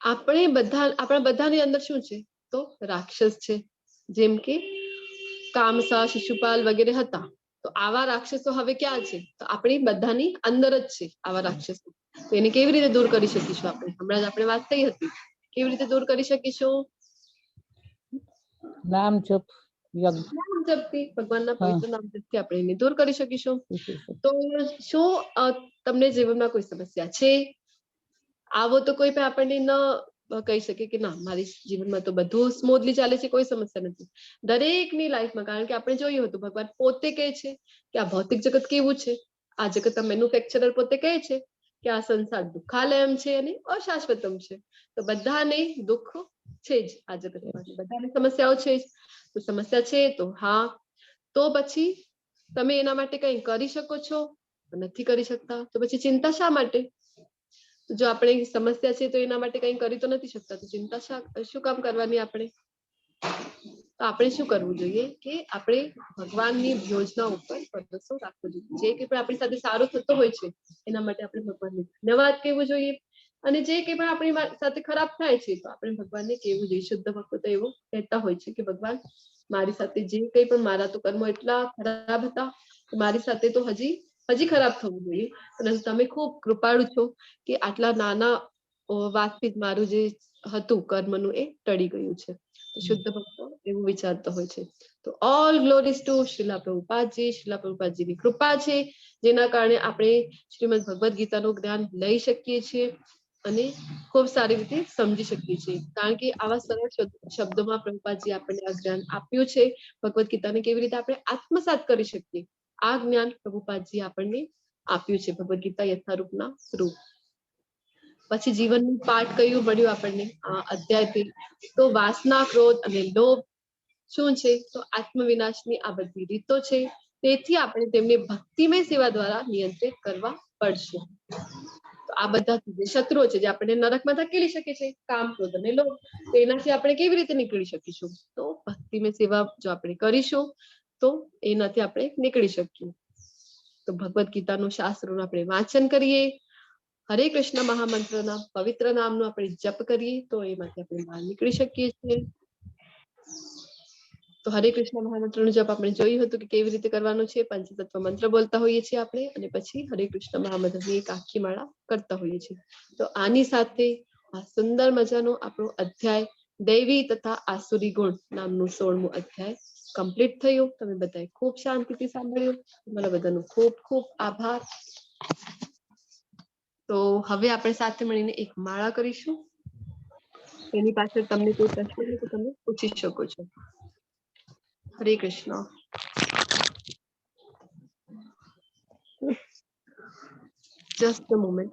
આપણા બધાની અંદર શું છે? તો રાક્ષસ છે. જેમ કે કામસા, શિશુપાલ વગેરે હતા. તો આવા રાક્ષસો હવે ક્યાં છે? તો આપણી બધાની અંદર જ છે આવા રાક્ષસો. તો એને કેવી રીતે દૂર કરી શકીશું આપણે? હમણાં જ આપણે વાત થઈ હતી. કેવી રીતે દૂર કરી શકીશું? નામ જપ, નામ જપથી, ભગવાનના પવિત્ર નામ જપથી આપણે એને દૂર કરી શકીશું. તો શું તમને જીવનમાં કોઈ સમસ્યા છે? આવો તો કોઈ પણ આપણને ન કહી શકે કે ના મારી જીવનમાં તો બધું સ્મૂથલી ચાલે છે, કોઈ સમસ્યા નથી. દરેકની લાઈફમાં, કારણ કે આપણે જોયું હતું ભગવાન પોતે કહે છે કે આ ભૌતિક જગત કેવું છે, આ જગત મેન્યુફેક્ચરર પોતે કહે છે કે આ સંસાર દુઃખાલયમ છે અને અશાશ્વતમ છે. તો બધાને દુઃખ છે જ આ જગતમાં, બધાને સમસ્યાઓ છે જ. તો સમસ્યા છે તો હા, તો પછી તમે એના માટે કઈ કરી શકો છો? નથી કરી શકતા તો પછી ચિંતા શા માટે? તો જો આપણે સમસ્યા છે તો એના માટે કંઈ કરી તો નથી શકતા, તો ચિંતા શું કામ કરવાની આપણે? તો આપણે શું કરવું જોઈએ કે આપણે ભગવાનની યોજના ઉપર ભરોસો રાખવો જોઈએ. જે કંઈ પણ આપણી સાથે સારું થતું હોય છે એના માટે આપણે ભગવાનને ધન્યવાદ કહેવું જોઈએ, અને જે કંઈ પણ આપણી સાથે ખરાબ થાય છે તો આપણે ભગવાનને કહેવું જોઈએ. શુદ્ધ ભક્તો તો એવું કહેતા હોય છે કે ભગવાન મારી સાથે જે કંઈ પણ, મારા તો કર્મો એટલા ખરાબ હતા, મારી સાથે તો હજી ખરાબ થવું જોઈએ, અને તમે ખૂબ કૃપાળુ છો કે આટલા નાના વાતથી જ મારું જે હતું કર્મનું એ ટળી ગયું છે. શુદ્ધ ભક્તો એવું વિચારતા હોય છે. તો ઓલ ગ્લોરીઝ ટુ શ્રીલા પ્રભુપાદજી. શ્રીલા પ્રભુપાદજીની કૃપા છે જેના કારણે આપણે શ્રીમદ ભગવદ ગીતાનું જ્ઞાન લઈ શકીએ છીએ અને ખૂબ સારી રીતે સમજી શકીએ છીએ. કારણ કે આવા સરળ શબ્દોમાં પ્રભુપાદજી આપણને આ જ્ઞાન આપ્યું છે. ભગવદ ગીતાને કેવી રીતે આપણે આત્મસાત કરી શકીએ આ જ્ઞાન પ્રભુપાદજી આપણને આપ્યું છે. ભગવદ ગીતા યથારૂપના રૂપ. પછી જીવનનું પાઠ કયું મળ્યું આપણને આ અધ્યાયથી? તો વાસના, ક્રોધ અને લોભ શું છે? તો આત્મવિનાશની આ બધી રીતો છે. તેથી આપણે તેમને ભક્તિમય સેવા દ્વારા નિયંત્રિત કરવા પડશે. તો આ બધા જે શત્રુઓ છે જે આપણને નરકમાં ધકેલી શકે છે, કામ, ક્રોધ અને લોભ, તો એનાથી આપણે કેવી રીતે નીકળી શકીશું? તો ભક્તિમય સેવા જો આપણે કરીશું તો એનાથી આપણે નીકળી શકીએ. તો ભગવદ ગીતાનું શાસ્ત્રોનું આપણે વાંચન કરીએ, હરે કૃષ્ણ મહામંત્રના પવિત્ર નામનો આપણે જપ કરીએ તો એમાંથી આપણે બહાર નીકળી શકીએ છીએ. તો હરે કૃષ્ણ મહામંત્રનો જપ આપણે જોયું હતું કે કેવી રીતે કરવાનું છે. પંચતત્વ મંત્ર બોલતા હોઈએ છીએ આપણે, અને પછી હરે કૃષ્ણ મહામંત્રની એક આખી માળા કરતા હોઈએ છીએ. તો આની સાથે આ સુંદર મજાનો આપણો અધ્યાય દૈવી તથા આસુરી ગુણ નામનું 16મું અધ્યાય કમ્પ્લીટ થયું. તમે બધાએ ખૂબ શાંતિથી સાંભળ્યું. તમારા બધાનો ખૂબ ખૂબ આભાર. તો હવે આપણે સાથે મળીને એક માળા કરીશું. એની પાછળ તમને કોઈ પ્રશ્ન હોય તો તમે પૂછી શકો છો. હરે કૃષ્ણ. Just a moment.